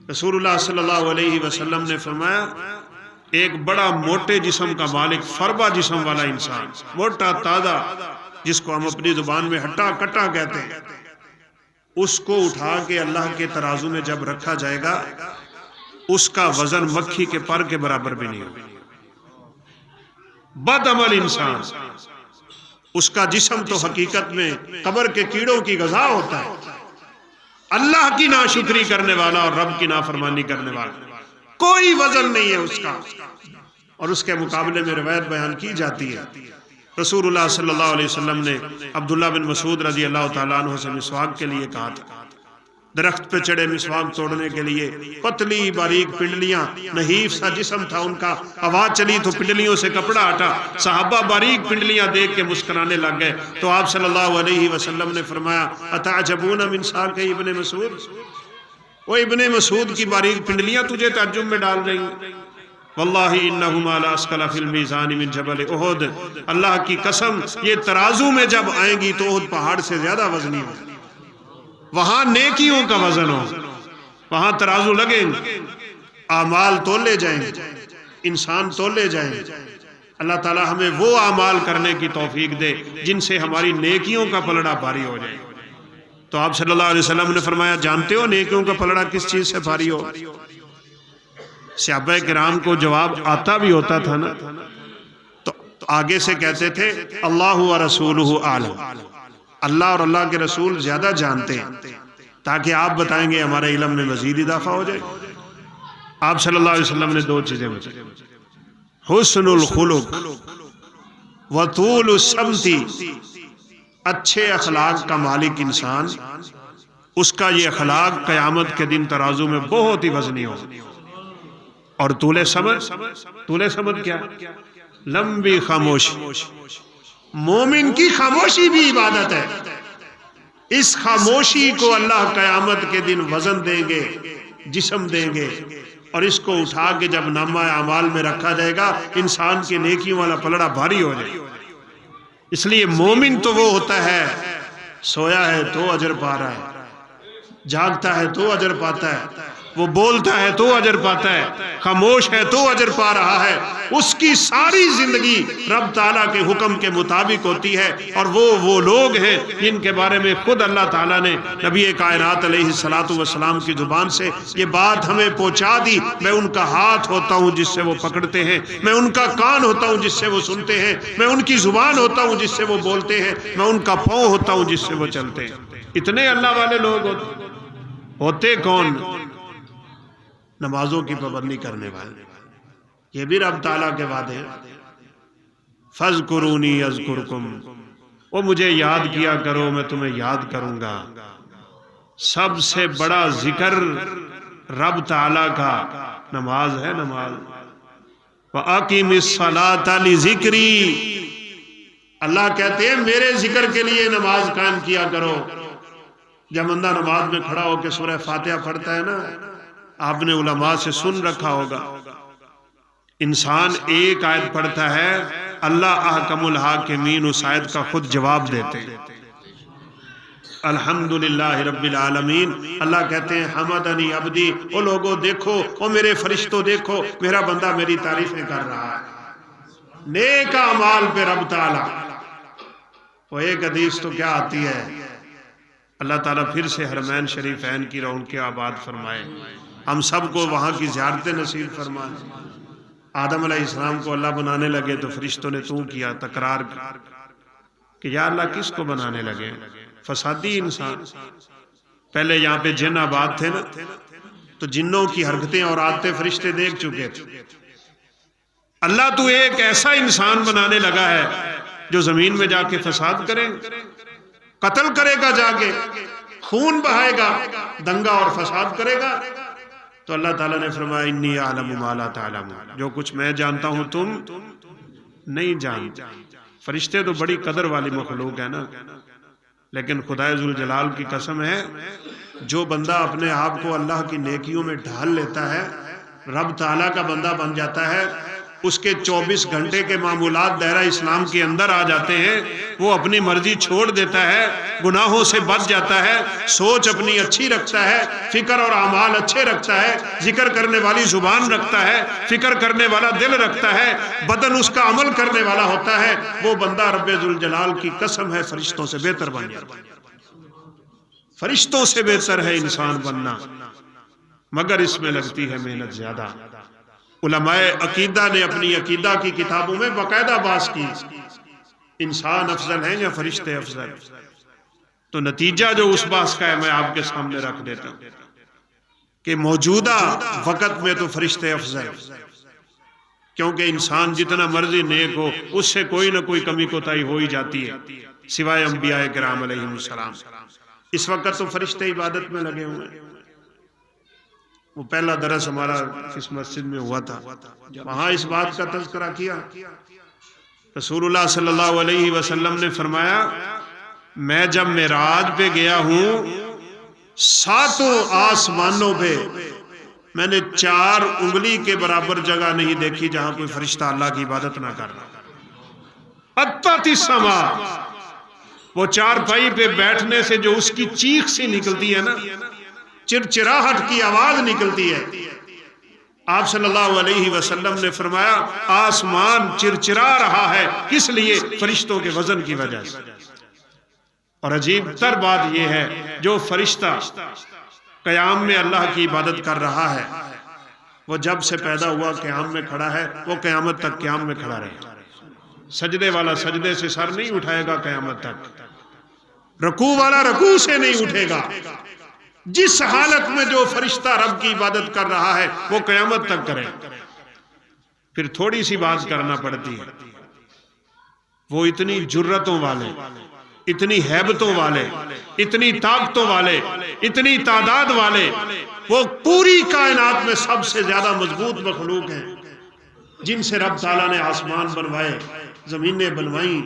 Speaker 1: رسول اللہ صلی اللہ علیہ وسلم نے فرمایا ایک بڑا موٹے جسم کا مالک، فربا جسم والا انسان، موٹا تازہ، جس کو ہم اپنی زبان میں ہٹا کٹا کہتے ہیں، اس کو اٹھا کے اللہ کے ترازو میں جب رکھا جائے گا، اس کا وزن مکھی کے پر کے برابر بھی نہیں ہوگا۔ بد عمل انسان، اس کا جسم تو حقیقت میں قبر کے کیڑوں کی غذا ہوتا ہے، اللہ کی ناشکری کرنے والا اور رب کی نافرمانی کرنے والا، کوئی وزن نہیں ہے اس کا۔ اور اس کے مقابلے میں روایت بیان کی جاتی ہے، رسول اللہ صلی اللہ علیہ وسلم نے عبداللہ بن مسعود رضی اللہ تعالیٰ عنہ سے مسواک کے لیے کہا تھا، درخت پہ چڑھے مسواک توڑنے کے لیے، پتلی باریک پنڈلیاں، نحیف سا جسم تھا ان کا، ہوا چلی تو پنڈلیوں سے کپڑا ہٹا، صحابہ باریک پنڈلیاں دیکھ کے مسکرانے لگ گئے۔ تو آپ صلی اللہ علیہ وسلم نے فرمایا اتعجبون من ساک ابن مسعود، وہ ابن مسعود کی باریک پنڈلیاں تجھے تعجب میں ڈال رہی ہیں؟ واللہ انہما لاسقل فی المیزان من جبل احد، اللہ کی قسم یہ ترازو میں جب آئیں گی تو احد پہاڑ سے زیادہ وزنی ہو، وہاں نیکیوں کا وزن ہو، وہاں ترازو لگیں گے، اعمال تولے جائیں گے، انسان تولے جائیں گے۔ اللہ تعالی ہمیں وہ اعمال کرنے کی توفیق دے جن سے ہماری نیکیوں کا پلڑا بھاری ہو جائے۔ تو آپ صلی اللہ علیہ وسلم نے فرمایا جانتے ہو نیکیوں کا پلڑا کس چیز سے بھاری ہو؟ صحابہ کرام کو جواب آتا بھی ہوتا تھا نا، تو آگے سے کہتے تھے اللہ ورسولہ اعلم، اللہ اور اللہ کے رسول زیادہ جانتے ہیں، تاکہ آپ بتائیں گے ہمارے علم میں مزید اضافہ ہو جائے۔ آپ صلی اللہ علیہ وسلم نے دو چیزیں بتائی، حسن الخلق وطول السمت، اچھے اخلاق کا مالک انسان، اس کا یہ اخلاق قیامت کے دن ترازو میں بہت ہی وزنی ہو۔ اور طول سمت کیا؟ لمبی خاموشی، مومن کی خاموشی بھی عبادت ہے۔ اس خاموشی کو اللہ قیامت کے دن وزن دیں گے، جسم دیں گے، اور اس کو اٹھا کے جب نامہ اعمال میں رکھا جائے گا انسان کے نیکیوں والا پلڑا بھاری ہو جائے گا۔ اس لیے مومن تو وہ ہوتا ہے سویا ہے تو اجر پا رہا ہے، جاگتا ہے تو اجر پاتا ہے، وہ بولتا ہے تو اجر پاتا ہے، خاموش ہے تو اجر پا رہا ہے۔ اس کی ساری زندگی رب تعالیٰ کے حکم کے مطابق ہوتی ہے، اور وہ لوگ ہیں جن کے بارے میں خود اللہ تعالیٰ نے نبی کائنات علیہ السلام کی زبان سے یہ بات ہمیں پہنچا دی، میں ان کا ہاتھ ہوتا ہوں جس سے وہ پکڑتے ہیں، میں ان کا کان ہوتا ہوں جس سے وہ سنتے ہیں، میں ان کی زبان ہوتا ہوں جس سے وہ بولتے ہیں، میں ان کا پاؤں ہوتا ہوں جس سے وہ چلتے ہیں۔ اتنے اللہ والے لوگ ہوتے کون؟ نمازوں کی پابندی کرنے والے، یہ بھی رب تعالیٰ کے وعدے ہیں۔ فَاذْكُرُونِي أَذْكُرْكُمْ، وہ مجھے یاد کیا کرو میں تمہیں یاد کروں گا۔ سب سے بڑا ذکر رب تعالیٰ کا نماز ہے، نماز۔ وَأَقِمِ الصَّلَاةَ لِذِكْرِي، اللہ کہتے ہیں میرے ذکر کے لیے نماز قائم کیا کرو۔ جب بندہ نماز میں کھڑا ہو کے سورہ فاتحہ پڑھتا ہے نا، آپ نے علماء سے سن رکھا ہوگا، انسان ایک آیت پڑھتا ہے، اللہ احکم الحاکمین اس آیت کا خود جواب دیتے ہیں۔ الحمدللہ رب العالمین، اللہ کہتے ہیں حمدنی عبدی، او لوگوں دیکھو، او میرے فرشتوں دیکھو، میرا بندہ میری تعریفیں کر رہا ہے۔ نیک اعمال پہ رب تعالیٰ، وہ ایک حدیث تو کیا آتی ہے، اللہ تعالیٰ پھر سے حرمین شریفین کی رونق کے آباد فرمائے، ہم سب کو وہاں کی زیارتیں نصیب فرمائے۔ آدم علیہ السلام کو اللہ بنانے لگے تو فرشتوں نے کیا تکرار کہ یا اللہ کس کو بنانے لگے؟ فسادی انسان۔ پہلے یہاں پہ جن آباد تھے نا، تو جنوں کی حرکتیں اور عادتیں فرشتے دیکھ چکے تھے۔ اللہ تو ایک ایسا انسان بنانے لگا ہے جو زمین میں جا کے فساد کرے، قتل کرے گا، جا کے خون بہائے گا، دنگا اور فساد کرے گا۔ تو اللہ تعالیٰ نے فرمایا انی اعلم ما لا تعلمون، جو کچھ میں جانتا ہوں تم نہیں جانتے۔ فرشتے تو بڑی قدر والی مخلوق ہے نا، لیکن خدائے ذوالجلال کی قسم ہے، جو بندہ اپنے آپ کو اللہ کی نیکیوں میں ڈھال لیتا ہے، رب تعالیٰ کا بندہ بن جاتا ہے، اس کے 24 گھنٹے کے معمولات دائرہ اسلام کے اندر آ جاتے ہیں، وہ اپنی مرضی چھوڑ دیتا ہے، گناہوں سے بچ جاتا ہے، سوچ اپنی اچھی رکھتا ہے، فکر اور اعمال اچھے رکھتا ہے، ذکر کرنے والی زبان رکھتا ہے، فکر کرنے والا دل رکھتا ہے، بدن اس کا عمل کرنے والا ہوتا ہے، وہ بندہ رب ذوالجلال کی قسم ہے فرشتوں سے بہتر بن جاتا ہے۔ فرشتوں سے بہتر ہے انسان بننا، مگر اس میں لگتی ہے محنت زیادہ۔ علماء عقیدہ نے اپنی عقیدہ کی کتابوں میں باقاعدہ بحث کی، انسان افضل ہیں یا فرشتے افضل؟ تو نتیجہ جو اس بحث کا ہے میں آپ کے سامنے رکھ دیتا ہوں کہ موجودہ وقت میں تو فرشتے افضل، کیونکہ انسان جتنا مرضی نیک ہو اس سے کوئی نہ کوئی کمی کوتاہی ہو ہی جاتی ہے، سوائے انبیاء کرام علیہم السلام۔ اس وقت تو فرشتے عبادت میں لگے ہوئے ہیں۔ وہ پہلا درس ہمارا اس مسجد میں ہوا تھا، وہاں اس بات کا تذکرہ کیا۔ رسول اللہ صلی اللہ علیہ وسلم نے فرمایا میں جب معراج پہ گیا ہوں، 7 آسمانوں پہ میں نے 4 انگلی کے برابر جگہ نہیں دیکھی جہاں کوئی فرشتہ اللہ کی عبادت نہ کر رہا۔ اطت السما، وہ 4 پائی پہ بیٹھنے سے جو اس کی چیخ سی نکلتی ہے نا، چرچراہٹ کی آواز نکلتی ہے، آپ صلی اللہ علیہ وسلم نے فرمایا آسمان چرچرا رہا ہے، کس لیے؟ فرشتوں کے وزن کی وجہ سے۔ اور عجیب تر بات یہ ہے، جو فرشتہ قیام میں اللہ کی عبادت کر رہا ہے، وہ جب سے پیدا ہوا قیام میں کھڑا ہے، وہ قیامت تک قیام میں کھڑا رہے گا۔ سجدے والا سجدے سے سر نہیں اٹھائے گا قیامت تک، رکوع والا رکوع سے نہیں اٹھے گا۔ جس حالت میں جو فرشتہ رب کی عبادت کر رہا ہے وہ قیامت تک کرے۔ پھر تھوڑی سی بات کرنا پڑتی ہے، وہ اتنی جرتوں والے، اتنی ہیبتوں والے، اتنی طاقتوں والے، اتنی تعداد والے، وہ پوری کائنات میں سب سے زیادہ مضبوط مخلوق ہیں، جن سے رب تعالیٰ نے آسمان بنوائے، زمینیں بنوائیں،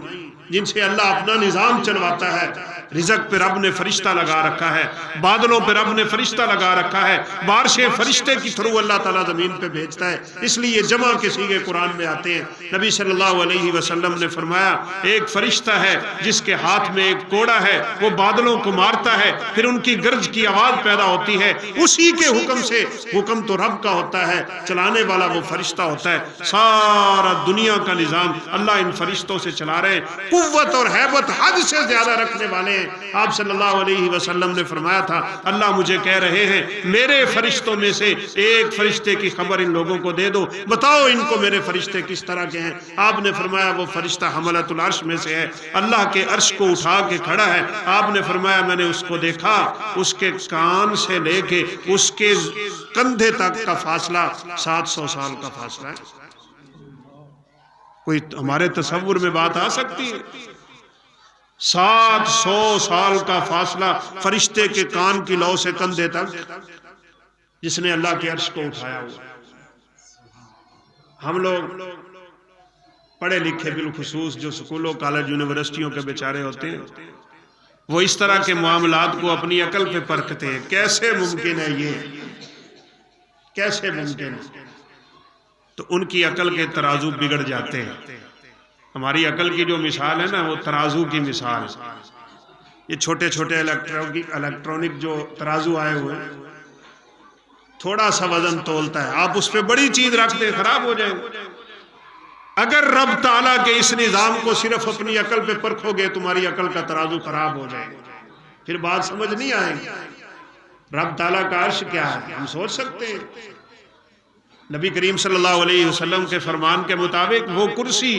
Speaker 1: جن سے اللہ اپنا نظام چلواتا ہے۔ رزق پہ رب نے فرشتہ لگا رکھا ہے، بادلوں پہ رب نے فرشتہ لگا رکھا ہے، بارشیں فرشتے کی تھرو اللہ تعالیٰ زمین پہ بھیجتا ہے، اس لیے جمع کے صیغے قرآن میں آتے ہیں۔ نبی صلی اللہ علیہ وسلم نے فرمایا ایک فرشتہ ہے جس کے ہاتھ میں ایک کوڑا ہے، وہ بادلوں کو مارتا ہے، پھر ان کی گرج کی آواز پیدا ہوتی ہے، اسی کے حکم سے، حکم تو رب کا ہوتا ہے، چلانے والا وہ فرشتہ ہوتا ہے۔ سارا دنیا کا نظام اللہ ان فرشتوں سے چلا رہے ہیں، قوت اور ہیبت حد سے زیادہ رکھنے والے ہیں۔ آپ صلی اللہ علیہ وسلم نے فرمایا تھا اللہ مجھے کہہ رہے ہیں میرے فرشتوں میں سے ایک فرشتے کی خبر ان لوگوں کو دے دو، بتاؤ ان کو میرے فرشتے کس طرح کے ہیں۔ آپ نے فرمایا وہ فرشتہ حملۃ العرش میں سے ہے، اللہ کے عرش کو اٹھا کے کھڑا ہے۔ آپ نے فرمایا میں نے اس کو دیکھا، اس کے کان سے لے کے اس کے کندھے تک کا فاصلہ 700 سال کا فاصلہ ہے۔ کوئی ہمارے تصور میں بات آ سکتی ہے؟ 700 سال کا فاصلہ فرشتے کے کان کی لو سے کندھے تک، جس نے اللہ کے عرش کو اٹھایا ہوا۔ ہم لوگ پڑھے لکھے بالخصوص جو سکولوں کالج یونیورسٹیوں کے بیچارے ہوتے ہیں، وہ اس طرح کے معاملات کو اپنی عقل پہ پرکھتے ہیں، کیسے ممکن ہے یہ، کیسے ممکن ہے؟ تو ان کی عقل کے ترازو بگڑ جاتے ہیں۔ ہماری عقل کی جو مثال ہے نا وہ ترازو کی مثال ہے۔ یہ چھوٹے چھوٹے الیکٹرانک جو ترازو آئے ہوئے ہیں، تھوڑا سا وزن تولتا ہے، آپ اس پہ بڑی چیز رکھ دیں خراب ہو جائے گا۔ اگر رب تعالیٰ کے اس نظام کو صرف اپنی عقل پہ پرکھو گے تمہاری عقل کا ترازو خراب ہو جائے گا، پھر بات سمجھ نہیں آئے گی۔ رب تعالیٰ کا عرش کیا ہے ہم سوچ سکتے ہیں؟ نبی کریم صلی اللہ علیہ وسلم کے فرمان کے مطابق وہ کرسی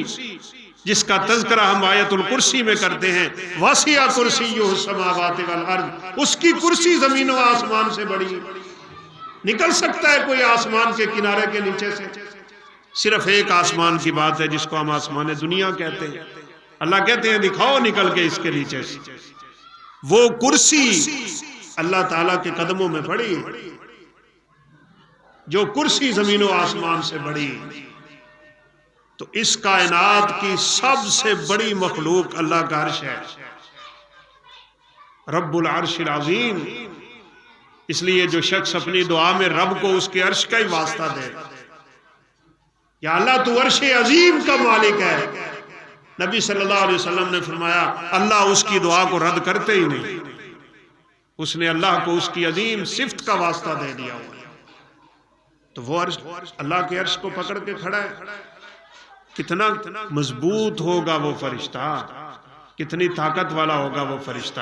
Speaker 1: جس کا تذکرہ ہم آیت الکرسی میں کرتے ہیں، وسع کرسیہ السماوات والارض، اس کی کرسی زمین و آسمان سے بڑی، نکل سکتا ہے کوئی آسمان کے کنارے کے نیچے سے؟ صرف ایک آسمان کی بات ہے جس کو ہم آسمان دنیا کہتے ہیں، اللہ کہتے ہیں دکھاؤ نکل کے اس کے نیچے سے۔ وہ کرسی اللہ تعالیٰ کے قدموں میں پڑی، جو کرسی زمین و آسمان سے بڑی، تو اس کائنات کی سب سے بڑی مخلوق اللہ کا عرش ہے، رب العرش العظیم۔ اس لیے جو شخص اپنی دعا میں رب کو اس کے عرش کا ہی واسطہ دے، یا اللہ تو عرش عظیم کا مالک ہے، نبی صلی اللہ علیہ وسلم نے فرمایا اللہ اس کی دعا کو رد کرتے ہی نہیں، اس نے اللہ کو اس کی عظیم صفت کا واسطہ دے دیا ہوا۔ تو وہ عرش اللہ کے عرش کو پکڑ کے کھڑا ہے، کتنا مضبوط ہوگا وہ فرشتہ، کتنی طاقت والا ہوگا وہ فرشتہ۔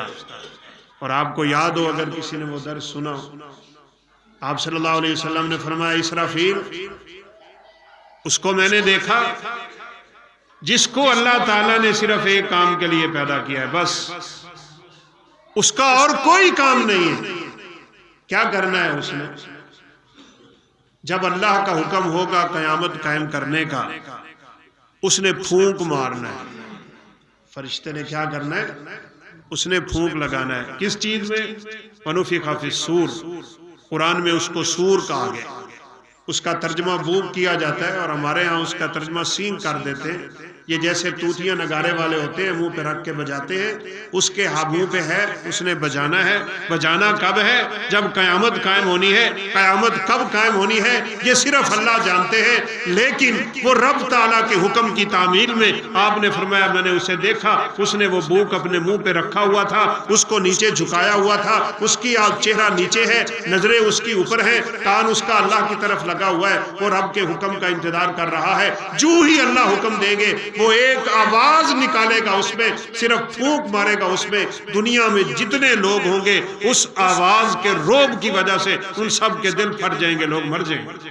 Speaker 1: اور آپ کو یاد ہو اگر کسی نے وہ درس سنا، آپ صلی اللہ علیہ وسلم نے فرمایا اسرافیل، اس کو میں نے دیکھا جس کو اللہ تعالیٰ نے صرف ایک کام کے لیے پیدا کیا ہے، بس اس کا اور کوئی کام نہیں ہے۔ کیا کرنا ہے اس نے؟ جب اللہ کا حکم ہوگا قیامت قائم کرنے کا، اس نے پھونک مارنا ہے۔ فرشتے نے کیا کرنا ہے؟ اس نے پھونک لگانا ہے کس چیز میں؟ ونفخ فی الصور، قرآن میں اس کو سور کہا گیا، اس کا ترجمہ بوق کیا جاتا ہے اور ہمارے ہاں اس کا ترجمہ سینگ کر دیتے ہیں۔ یہ جیسے توتیاں نگارے والے ہوتے ہیں منہ پہ رکھ کے بجاتے ہیں، اس کے منہ پہ ہے، اس نے بجانا ہے۔ بجانا کب ہے؟ جب قیامت قائم ہونی ہے۔ قیامت کب قائم ہونی ہے یہ صرف اللہ جانتے ہیں، لیکن وہ رب تعالیٰ کے حکم کی تعمیل میں آپ نے فرمایا میں نے اسے دیکھا، اس نے وہ بوق اپنے منہ پہ رکھا ہوا تھا، اس کو نیچے جھکایا ہوا تھا، اس کی چہرہ نیچے ہے، نظریں اس کی اوپر ہیں، کان اس کا اللہ کی طرف لگا ہوا ہے، وہ رب کے حکم کا انتظار کر رہا ہے۔ جو ہی اللہ حکم دیں گے وہ ایک آواز نکالے گا، اس میں صرف پھونک مارے گا، اس میں دنیا میں جتنے لوگ ہوں گے اس آواز کے روب کی وجہ سے ان سب کے دل پھٹ جائیں گے، لوگ مر جائیں گے۔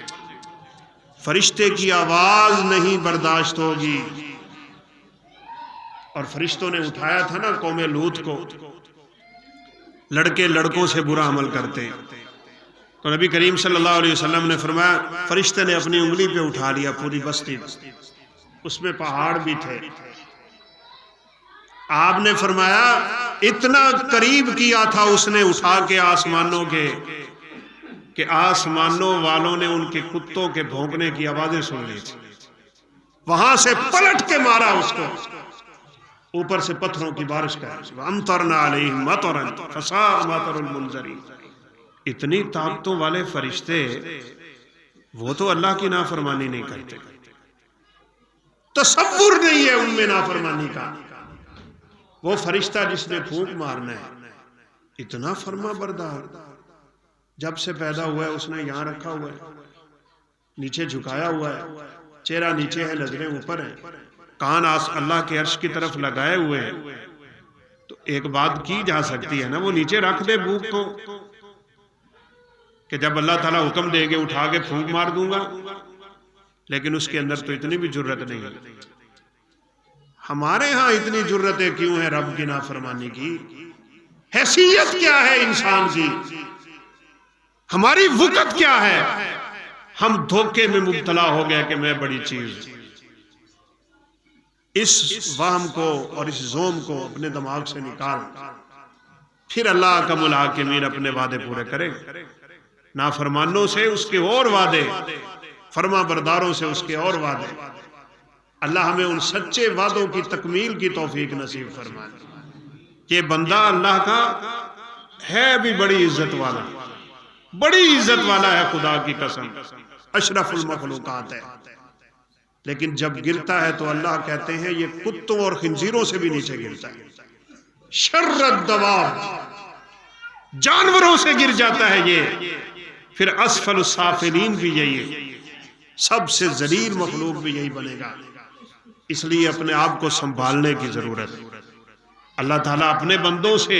Speaker 1: فرشتے کی آواز نہیں برداشت ہوگی۔ اور فرشتوں نے اٹھایا تھا نا قوم لوط کو، لڑکے لڑکوں سے برا عمل کرتے، تو نبی کریم صلی اللہ علیہ وسلم نے فرمایا فرشتے نے اپنی انگلی پہ اٹھا لیا پوری بستی، اس میں پہاڑ بھی تھے۔ آپ نے فرمایا اتنا قریب کیا تھا اس نے اٹھا کے آسمانوں کے کہ آسمانوں والوں نے ان کے کتوں کے بھونکنے کی آوازیں سن لی تھی، وہاں سے پلٹ کے مارا اس کو، اوپر سے پتھروں کی بارش کا وَأَمْطَرْنَا عَلَيْهِمْ مَطَرًا فَسَاءَ مَطَرُ الْمُنذَرِينَ۔ اتنی طاقتوں والے فرشتے، وہ تو اللہ کی نافرمانی نہیں کرتے، تصور نہیں ہے ان میں نافرمانی کا۔ وہ فرشتہ جس نے پھونک مارنا ہے اتنا فرما بردار، جب سے پیدا ہوا ہے اس نے یہاں رکھا ہوا ہے، نیچے جھکایا ہوا ہے، چہرہ نیچے ہے، نظریں اوپر ہیں، کان اللہ کے عرش کی طرف لگائے ہوئے ہیں، تو ایک بات کی جا سکتی ہے نا، وہ نیچے رکھ دے بوق کو کہ جب اللہ تعالیٰ حکم دے گے اٹھا کے پھونک مار دوں گا، لیکن اس کے اندر تو اتنی بھی جرت نہیں ہے۔ ہمارے ہاں اتنی جرتیں کیوں ہیں رب کی نافرمانی کی؟ حیثیت کیا ہے انسان کی؟ ہماری وقت کیا ہے؟ ہم دھوکے میں مبتلا ہو گئے کہ میں بڑی چیز۔ اس وہم کو اور اس زوم کو اپنے دماغ سے نکال، پھر اللہ کا ملاحقمین اپنے وعدے پورے کرے، نافرمانوں سے اس کے اور وعدے، فرما برداروں سے اس کے اور وعدے۔ اللہ ہمیں ان سچے وعدوں کی تکمیل کی توفیق نصیب فرمائے۔ یہ بندہ اللہ کا ہے بھی بڑی عزت والا، بڑی عزت والا ہے، خدا کی قسم اشرف المخلوقات ہے، لیکن جب گرتا ہے تو اللہ کہتے ہیں یہ کتوں اور خنزیروں سے بھی نیچے گرتا ہے، شر الدواب، جانوروں سے گر جاتا ہے یہ، پھر اسفل السافلین بھی یہی ہے، سب سے ذلیل مخلوق بھی یہی بنے گا۔ اس لیے اپنے آپ کو سنبھالنے کی ضرورت ہے۔ اللہ تعالیٰ اپنے بندوں سے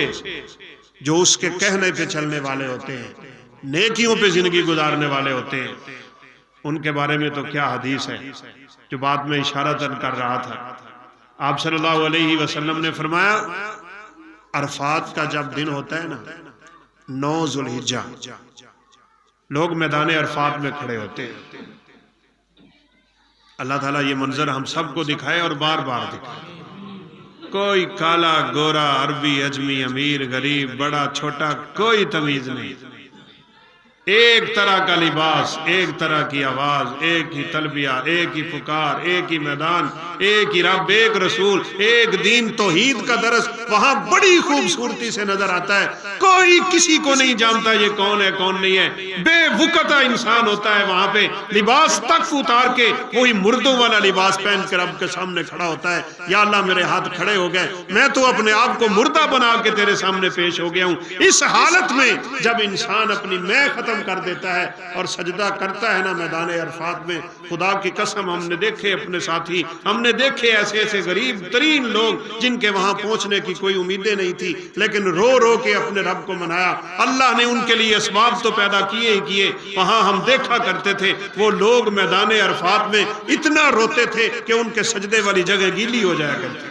Speaker 1: جو اس کے کہنے پہ چلنے والے ہوتے ہیں، نیکیوں پہ زندگی گزارنے والے ہوتے ہیں، ان کے بارے میں تو کیا حدیث ہے جو بات میں اشارتاً کر رہا تھا۔ آپ صلی اللہ علیہ وسلم نے فرمایا عرفات کا جب دن ہوتا ہے نا، 9 ذوالحجہ، لوگ میدان عرفات میں کھڑے ہوتے ہیں۔ اللہ تعالیٰ یہ منظر ہم سب کو دکھائے اور بار بار دکھائے۔ کوئی کالا گورا عربی عجمی امیر غریب بڑا چھوٹا کوئی تمیز نہیں، ایک طرح کا لباس، ایک طرح کی آواز، ایک ہی تلبیہ، ایک ہی پکار، ایک ہی میدان، ایک ہی رب، ایک رسول، ایک دین، توحید کا درس وہاں بڑی خوبصورتی سے نظر آتا ہے۔ کوئی کسی کو نہیں جانتا یہ کون ہے کون نہیں ہے، بے وقتہ انسان ہوتا ہے وہاں پہ، لباس تک اتار کے وہی مردوں والا لباس پہن کے رب کے سامنے کھڑا ہوتا ہے۔ یا اللہ میرے ہاتھ کھڑے ہو گئے، میں تو اپنے آپ کو مردہ بنا کے تیرے سامنے پیش ہو گیا ہوں۔ اس حالت میں جب انسان اپنی میں ختم کر دیتا ہے اور سجدہ کرتا ہے نا میدان عرفات میں، خدا کی قسم ہم نے دیکھے اپنے ساتھی، ہم نے دیکھے ایسے ایسے غریب ترین لوگ جن کے وہاں پہنچنے کی کوئی امیدیں نہیں تھی، لیکن رو رو کے اپنے رب کو منایا۔ اللہ نے ان کے لیے اسباب تو پیدا کیے ہی کیے، وہاں ہم دیکھا کرتے تھے وہ لوگ میدان عرفات میں اتنا روتے تھے کہ ان کے سجدے والی جگہ گیلی ہو جایا کرتی۔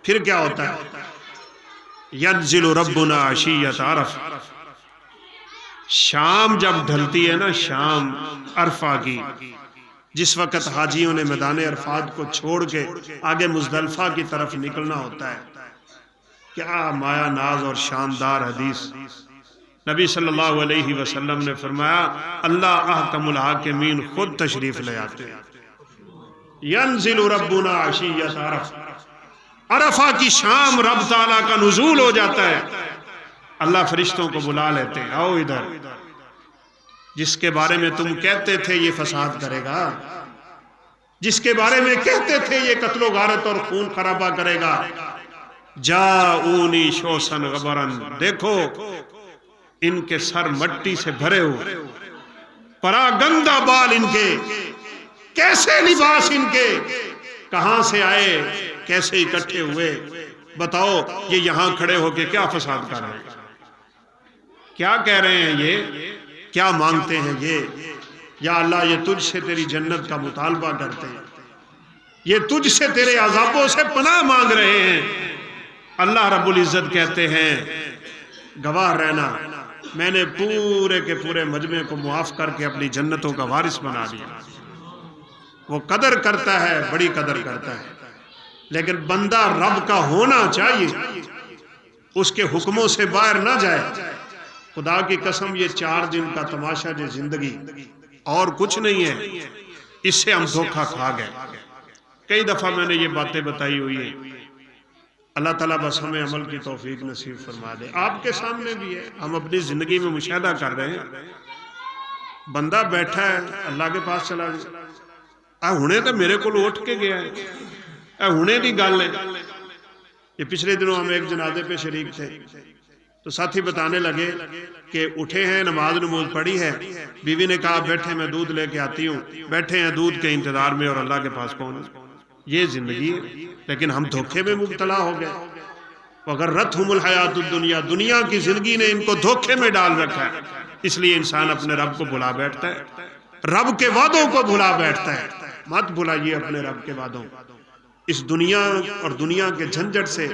Speaker 1: پھر کیا ہوتا ہے؟ ینزل ربنا عشیۃ عرفہ، شام جب ڈھلتی ہے نا، شام عرفہ کی، جس وقت حاجیوں نے میدان عرفات کو چھوڑ کے آگے مزدلفہ کی طرف نکلنا ہوتا ہے، کیا مایا ناز اور شاندار حدیث. نبی صلی اللہ علیہ وسلم نے فرمایا اللہ احکم الحاکمین خود تشریف لے آتے ہیں. ینزل ربنا عشیۃ عرفہ کی شام رب تعالیٰ کا نزول ہو جاتا ہے. اللہ فرشتوں کو بلا لیتے ہیں، آؤ ادھر، جس کے بارے میں تم کہتے تھے یہ فساد کرے گا، جس کے بارے میں کہتے تھے یہ قتل و غارت اور خون خرابہ کرے گا، جاؤنی شوسن غبرن، دیکھو ان کے سر مٹی سے بھرے ہوئے، پراگندہ بال ان کے، کیسے لباس ان کے، کہاں سے آئے، کیسے اکٹھے ہوئے، بتاؤ یہ یہاں کھڑے ہو کے کیا فساد کر رہے ہیں، کیا کہہ رہے ہیں، یہ کیا مانگتے ہیں، یا اللہ یہ تجھ سے تیری جنت کا مطالبہ کرتے ہیں، یہ تجھ سے تیرے عذابوں سے پناہ مانگ رہے ہیں. اللہ رب العزت کہتے ہیں گواہ رہنا، میں نے پورے کے پورے مجمع کو معاف کر کے اپنی جنتوں کا وارث بنا دیا. وہ قدر کرتا ہے، بڑی قدر کرتا ہے، لیکن بندہ رب کا ہونا چاہیے، اس کے حکموں سے باہر نہ جائے. خدا کی قسم یہ 4 دن کا تماشا جو زندگی اور کچھ نہیں ہے، اس سے ہم دھوکہ کھا گئے. کئی دفعہ میں نے یہ باتیں بتائی ہوئی ہیں. اللہ تعالیٰ بس ہمیں عمل کی توفیق نصیب فرما دے. آپ کے سامنے بھی ہے، ہم اپنی زندگی میں مشاہدہ کر رہے ہیں. بندہ بیٹھا ہے، اللہ کے پاس چلا گیا، ہنے تو میرے کو اٹھ کے گیا ہے، ہنے دی گل ہے. یہ پچھلے دنوں ہم ایک جنازے پہ شریک تھے، تو ساتھی بتانے لگے کہ اٹھے ہیں، نماز پڑھی ہے، بیوی نے کہا بیٹھے میں دودھ لے کے آتی ہوں، بیٹھے ہیں دودھ کے انتظار میں اور اللہ کے پاس پہنچ. یہ زندگی ہے، لیکن ہم دھوکے میں مبتلا ہو گئے. وغرتہم الحیات الدنیا، دنیا کی زندگی نے ان کو دھوکے میں ڈال رکھا ہے. اس لیے انسان اپنے رب کو بھلا بیٹھتا ہے، رب کے وعدوں کو بھلا بیٹھتا ہے. مت بھلائیے اپنے رب کے وعدوں. اس دنیا اور دنیا کے جھنجھٹ سے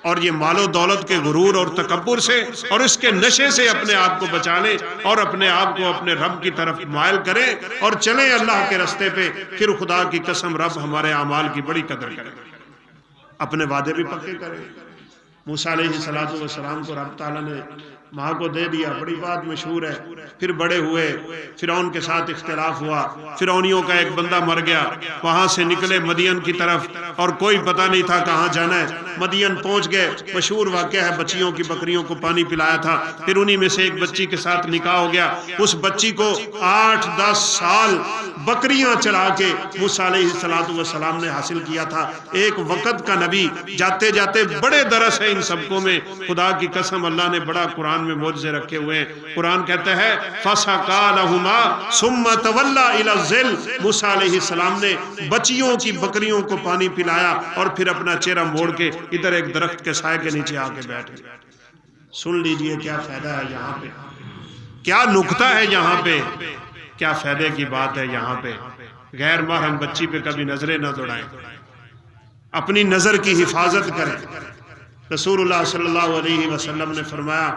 Speaker 1: اور یہ مال و دولت کے غرور اور تکبر سے اور اس کے نشے سے اپنے آپ کو بچا لیں اور اپنے آپ کو اپنے رب کی طرف مائل کریں اور چلیں اللہ کے رستے پہ. پھر خدا کی قسم رب ہمارے اعمال کی بڑی قدر کرے، اپنے وعدے بھی پکے کرے. موسیٰ علیہ السلام کو رب تعالیٰ نے ماں کو دے دیا، بڑی بات مشہور ہے. پھر بڑے ہوئے، فرعون کے ساتھ اختلاف ہوا، فرعونیوں کا ایک بندہ مر گیا. وہاں سے نکلے مدین کی طرف اور کوئی پتہ نہیں تھا کہاں جانا ہے. مدین پہنچ گئے، مشہور واقعہ ہے، بچیوں کی بکریوں کو پانی پلایا تھا. پھر انہی میں سے ایک بچی کے ساتھ نکاح ہو گیا. اس بچی کو 8-10 سال بکریاں چلا کے موسیٰ علیہ السلام نے حاصل کیا تھا. ایک وقت کا نبی، جاتے جاتے بڑے درس ہے ان سب کو میں. خدا کی قسم اللہ نے بڑا قرآن میں معجزے رکھے ہوئے ہیں. قرآن کہتا ہے فَسَقَا لَهُمَا ثُمَّ تَوَلَّى إِلَى الظِّلِّ، موسیٰ علیہ السلام نے بچیوں کی بکریوں کو پانی پلایا اور پھر اپنا چہرہ موڑ کے ادھر ایک درخت کے سائے کے نیچے آ کے بیٹھ گئے. سن لیجئے کیا فائدہ ہے یہاں پہ، کیا نکتہ ہے یہاں پہ، کیا فائدے کی بات ہے یہاں پہ. غیر محرم بچی پہ کبھی نظریں نہ دوڑائیں، اپنی نظر کی حفاظت کریں. رسول اللہ صلی اللہ علیہ وسلم نے فرمایا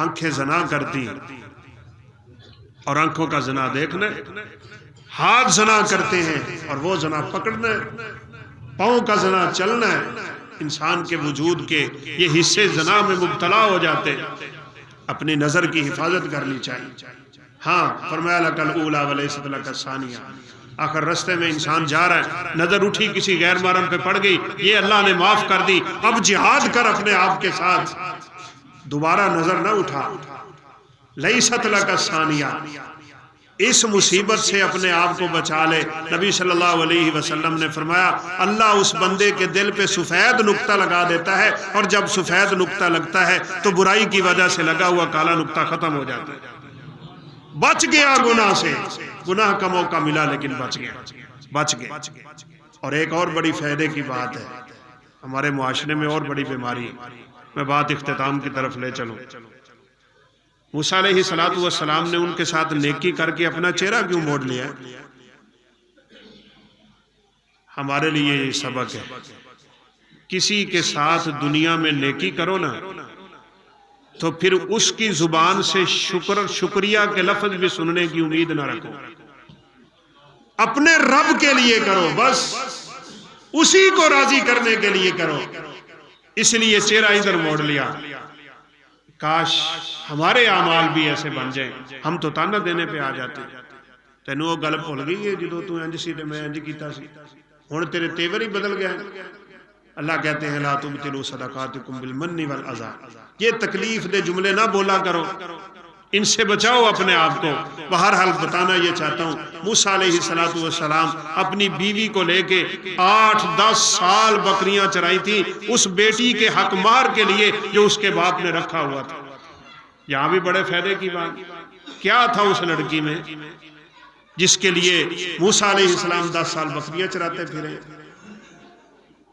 Speaker 1: آنکھیں زنا کرتی اور آنکھوں کا زنا دیکھنا، ہاتھ زنا کرتے ہیں اور وہ زنا پکڑنا، پاؤں کا زنا چلنا ہے. انسان کے وجود کے یہ حصے زنا میں مبتلا ہو جاتے. اپنی نظر کی حفاظت کرنی چاہیے. ہاں فرمایا لک الاولی ولیست لک الثانیہ. آخر رستے میں انسان جا رہا ہے، نظر اٹھی کسی غیر محرم پہ پڑ گئی، یہ اللہ نے معاف کر دی. اب جہاد کر اپنے آپ کے ساتھ، دوبارہ نظر نہ اٹھا. لیست لک الثانیہ، اس مصیبت سے اپنے آپ کو بچا لے. نبی صلی اللہ علیہ وسلم نے فرمایا اللہ اس بندے کے دل پہ سفید نقطہ لگا دیتا ہے، اور جب سفید نقطہ لگتا ہے تو برائی کی وجہ سے لگا ہوا کالا نقطہ ختم ہو جاتا ہے. بچ گیا گناہ سے، گناہ کا موقع ملا لیکن بچ گیا. اور ایک اور بڑی فائدے کی بات ہے، ہمارے معاشرے میں اور بڑی بیماری، میں بات اختتام کی طرف لے چلوں. موسیٰ علیہ السلام نے ان کے ساتھ نیکی کر کے اپنا چہرہ کیوں موڑ لیا؟ ہمارے لیے یہ سبق ہے. کسی کے ساتھ دنیا میں نیکی کرو نا تو پھر اس کی زبان سے شکریہ کے لفظ بھی سننے کی امید نہ رکھو. اپنے رب کے لیے کرو، بس اسی کو راضی کرنے کے لیے کرو. اس لیے چہرہ ادھر موڑ لیا، کاش ہمارے اعمال بھی ایسے بن جائیں، ہم تو تانا دینے پہ آ جاتے، تینوں وہ گل بھول گئی ہے جدو تو انج سی تے میں انج کیتا سی، ہن تیرے تیور ہی بدل گئے۔ اللہ کہتے ہیں لا تبطلوا صدقاتکم بالمن والاذى، یہ تکلیف دے جملے نہ بولا کرو، ان سے بچاؤ اپنے آپ کو۔ بہرحال بتانا یہ چاہتا ہوں، موسیٰ علیہ السلام اپنی بیوی کو لے کے 8-10 سال بکریاں چرائی تھی اس بیٹی کے حق مار کے لیے جو اس کے باپ نے رکھا ہوا تھا۔ یہاں بھی بڑے فائدے کی بات، کیا تھا اس لڑکی میں جس کے لیے موسیٰ علیہ السلام 10 سال بکریاں چراتے پھرے؟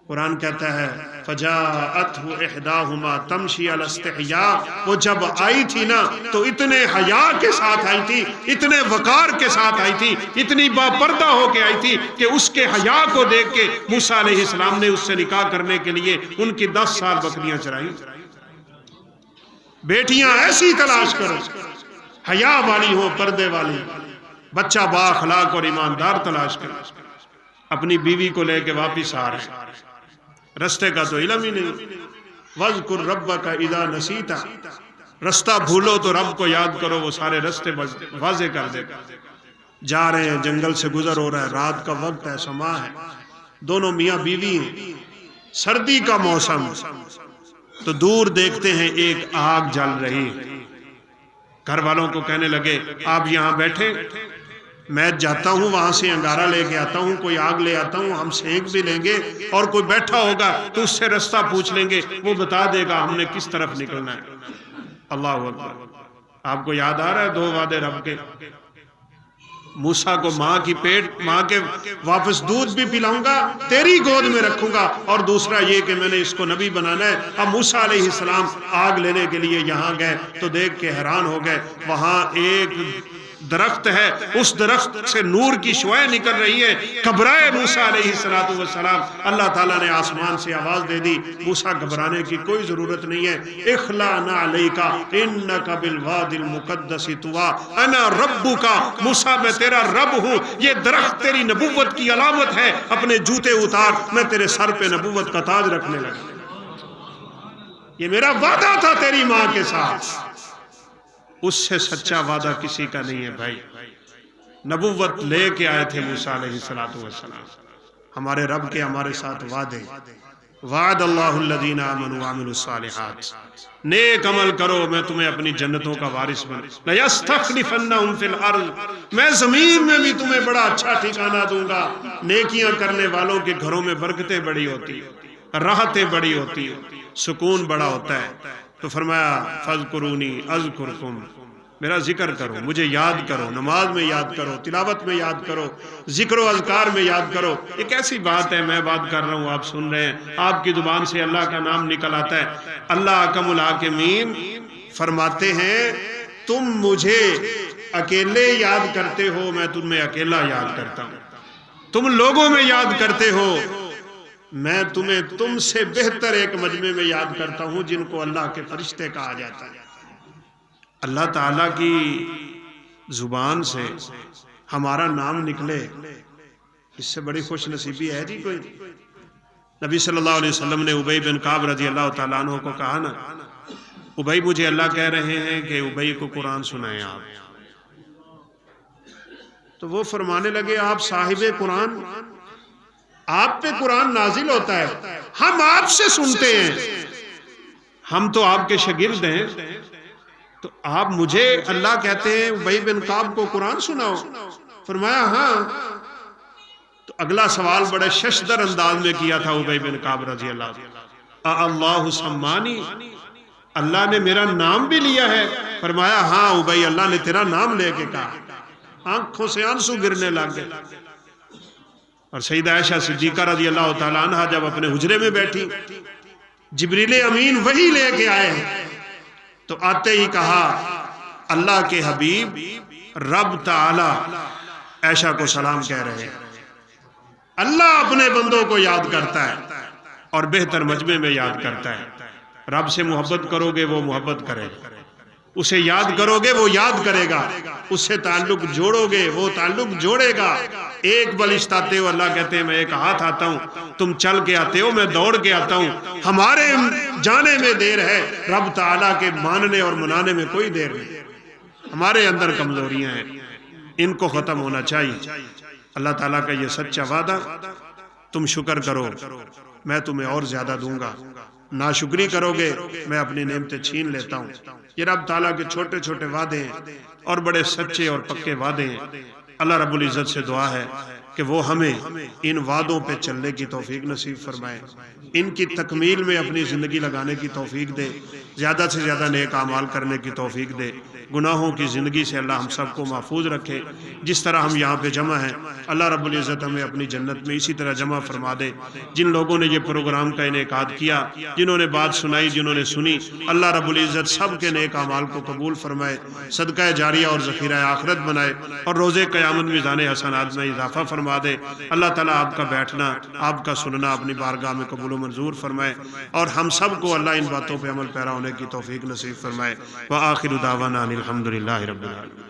Speaker 1: قرآن کہتا ہے فَجَاءَتْهُ إِحْدَاهُمَا تَمْشِي عَلَى اسْتِحْيَاءٍ، وہ جب آئی تھی نا تو اتنے حیا کے ساتھ آئی تھی، اتنے وقار کے ساتھ آئی تھی، اتنی باپردہ ہو کے آئی تھی کہ اس کے حیا کو دیکھ کے موسیٰ علیہ السلام نے اس سے نکاح کرنے کے لیے ان کی 10 سال بکریاں چرائیں۔ بیٹیاں ایسی تلاش کرو، حیا والی ہو، پردے والی، بچہ با اخلاق اور ایماندار تلاش کرو۔ اپنی بیوی کو لے کے واپس آ رہے ہیں، رستے کا تو علم ہی نہیں۔ وَاذْكُرْ رَبَّكَ إِذَا نَسِيتَ، رستہ بھولو تو رب کو یاد کرو، وہ سارے رستے واضح کر دے گا۔ جا رہے ہیں، جنگل سے گزر ہو رہا ہے، رات کا وقت ہے، سما ہے، دونوں میاں بیوی ہیں، سردی کا موسم، تو دور دیکھتے ہیں ایک آگ جل رہی۔ گھر والوں کو کہنے لگے آپ یہاں بیٹھے، میں جاتا ہوں وہاں سے انگارہ لے کے آتا ہوں، کوئی آگ لے آتا ہوں، ہم سینک بھی لیں گے، اور کوئی بیٹھا ہوگا تو اس سے رستہ پوچھ لیں گے، وہ بتا دے گا ہم نے کس طرف نکلنا ہے۔ اللہ اکبر۔ آپ کو یاد آ رہا ہے 2 وعدے رب کے؟ موسیٰ کو ماں کے واپس دودھ بھی پلاؤں گا، تیری گود میں رکھوں گا، اور دوسرا یہ کہ میں نے اس کو نبی بنانا ہے۔ اب موسیٰ علیہ السلام آگ لینے کے لیے یہاں گئے تو دیکھ کے حیران ہو گئے، وہاں ایک درخت ہے، اس درخت سے نور کی شعاعیں نکل رہی ہے۔ گھبرائے موسیٰ علیہ السلام، اللہ تعالیٰ نے آسمان سے آواز دے دی، موسیٰ گھبرانے کی کوئی ضرورت نہیں ہے، اخلا نعلیک انک بالوادی المقدس طویٰ انا ربک، موسیٰ میں تیرا رب ہوں، یہ درخت تیری نبوت کی علامت ہے، اپنے جوتے اتار، میں تیرے سر پہ نبوت کا تاج رکھنے لگا۔ یہ میرا وعدہ تھا تیری ماں کے ساتھ، اس سے سچا وعدہ کسی کا نہیں ہے بھائی۔ نبوت لے کے آئے تھے موسیٰ علیہ السلام، ہمارے رب کے ہمارے ساتھ وعدے، وعد اللہ الذین آمنوا وعملوا الصالحات، نیک عمل کرو میں تمہیں اپنی جنتوں کا وارث بنا، لَيَسْتَخْلِفَنَّهُمْ فِي الْأَرْضِ، میں زمین میں بھی تمہیں بڑا اچھا ٹھکانہ دوں گا۔ نیکیاں کرنے والوں کے گھروں میں برکتیں بڑی ہوتی، راحتیں بڑی ہوتی، سکون بڑا ہوتا ہے۔ تو فرمایا فَاذْكُرُونِي أَذْكُرْكُمْ، میرا ذکر کرو، مجھے یاد کرو، نماز میں یاد کرو، تلاوت میں یاد کرو، ذکر و اذکار میں یاد کرو۔ ایک ایسی بات ہے، میں بات کر رہا ہوں، آپ سن رہے ہیں، آپ کی زبان سے اللہ کا نام نکل آتا ہے۔ اللہ اکم الحاکمین فرماتے ہیں تم مجھے اکیلے یاد کرتے ہو، میں تمہیں اکیلا یاد کرتا ہوں، تم لوگوں میں یاد کرتے ہو، میں تمہیں تم سے بہتر ایک مجمع میں یاد کرتا ہوں جن کو اللہ کے فرشتے کہا جاتا ہے۔ اللہ تعالیٰ کی زبان سے ہمارا نام نکلے، اس سے بڑی خوش نصیبی ہے جی کوئی؟ نبی صلی اللہ علیہ وسلم نے ابی بن کعب رضی اللہ تعالیٰ عنہ کو کہا نا، ابی مجھے اللہ کہہ رہے ہیں کہ ابی کو قرآن سنائیں آپ، تو وہ فرمانے لگے آپ صاحب قرآن، آپ پہ قرآن نازل ہوتا ہے، ہم آپ سے سنتے ہیں، ہم تو آپ کے شاگرد ہیں، تو آپ مجھے اللہ کہتے ہیں ابی بن کعب کو قرآن سناؤ؟ فرمایا ہاں۔ تو اگلا سوال بڑے ششدر انداز میں کیا تھا ابی بن کعب رضی اللہ عنہ، اللہ سمانی، اللہ نے میرا نام بھی لیا ہے؟ فرمایا ہاں ابی، اللہ نے تیرا نام لے کے کہا۔ آنکھوں سے آنسو گرنے لگ گئے۔ اور سیدہ عائشہ صدیقہ رضی اللہ تعالیٰ عنہ جب اپنے حجرے میں بیٹھی، جبریل امین وحی لے کے آئے ہیں، تو آتے ہی کہا اللہ کے حبیب رب تعالی عائشہ کو سلام کہہ رہے ہیں۔ اللہ اپنے بندوں کو یاد کرتا ہے اور بہتر مجمع میں یاد کرتا ہے۔ رب سے محبت کرو گے وہ محبت کرے گا، اسے یاد کرو گے وہ یاد کرے گا، اس سے تعلق جوڑو گے وہ تعلق جوڑے گا۔ ایک بلشت آتے ہو، اللہ کہتے ہیں میں ایک ہاتھ آتا ہوں، تم چل کے آتے ہو، میں دوڑ کے آتا ہوں۔ ہمارے جانے میں دیر ہے، رب تعالیٰ کے ماننے اور منانے میں کوئی دیر نہیں۔ ہمارے اندر کمزوریاں ہیں، ان کو ختم ہونا چاہیے۔ اللہ تعالیٰ کا یہ سچا وعدہ، تم شکر کرو میں تمہیں اور زیادہ دوں گا، ناشکری کرو گے میں اپنی نعمتیں چھین لیتا ہوں۔ یہ رب تعالیٰ کے چھوٹے چھوٹے وعدے ہیں اور بڑے سچے اور پکے وعدے ہیں۔ اللہ رب العزت سے دعا ہے کہ وہ ہمیں ان وعدوں پہ چلنے کی توفیق نصیب فرمائے، ان کی تکمیل میں اپنی زندگی لگانے کی توفیق دے، زیادہ سے زیادہ نیک اعمال کرنے کی توفیق دے، گناہوں کی زندگی سے اللہ ہم سب کو محفوظ رکھے۔ جس طرح ہم یہاں پہ جمع ہیں، اللہ رب العزت ہمیں اپنی جنت میں اسی طرح جمع فرما دے۔ جن لوگوں نے یہ پروگرام کا انعقاد کیا، جنہوں نے بات سنائی، جنہوں نے سنی، اللہ رب العزت سب کے نیک اعمال کو قبول فرمائے، صدقہ جاریہ اور ذخیرہ آخرت بنائے، اور روز قیامت میزان حسنات میں اضافہ فرما دے۔ اللہ تعالیٰ آپ کا بیٹھنا، آپ کا سننا اپنی بارگاہ میں قبول و منظور فرمائے، اور ہم سب کو اللہ ان باتوں پہ عمل پیرا ہونے کی توفیق نصیب فرمائے۔ وآخر دعوانا الحمدللہ رب العالمین۔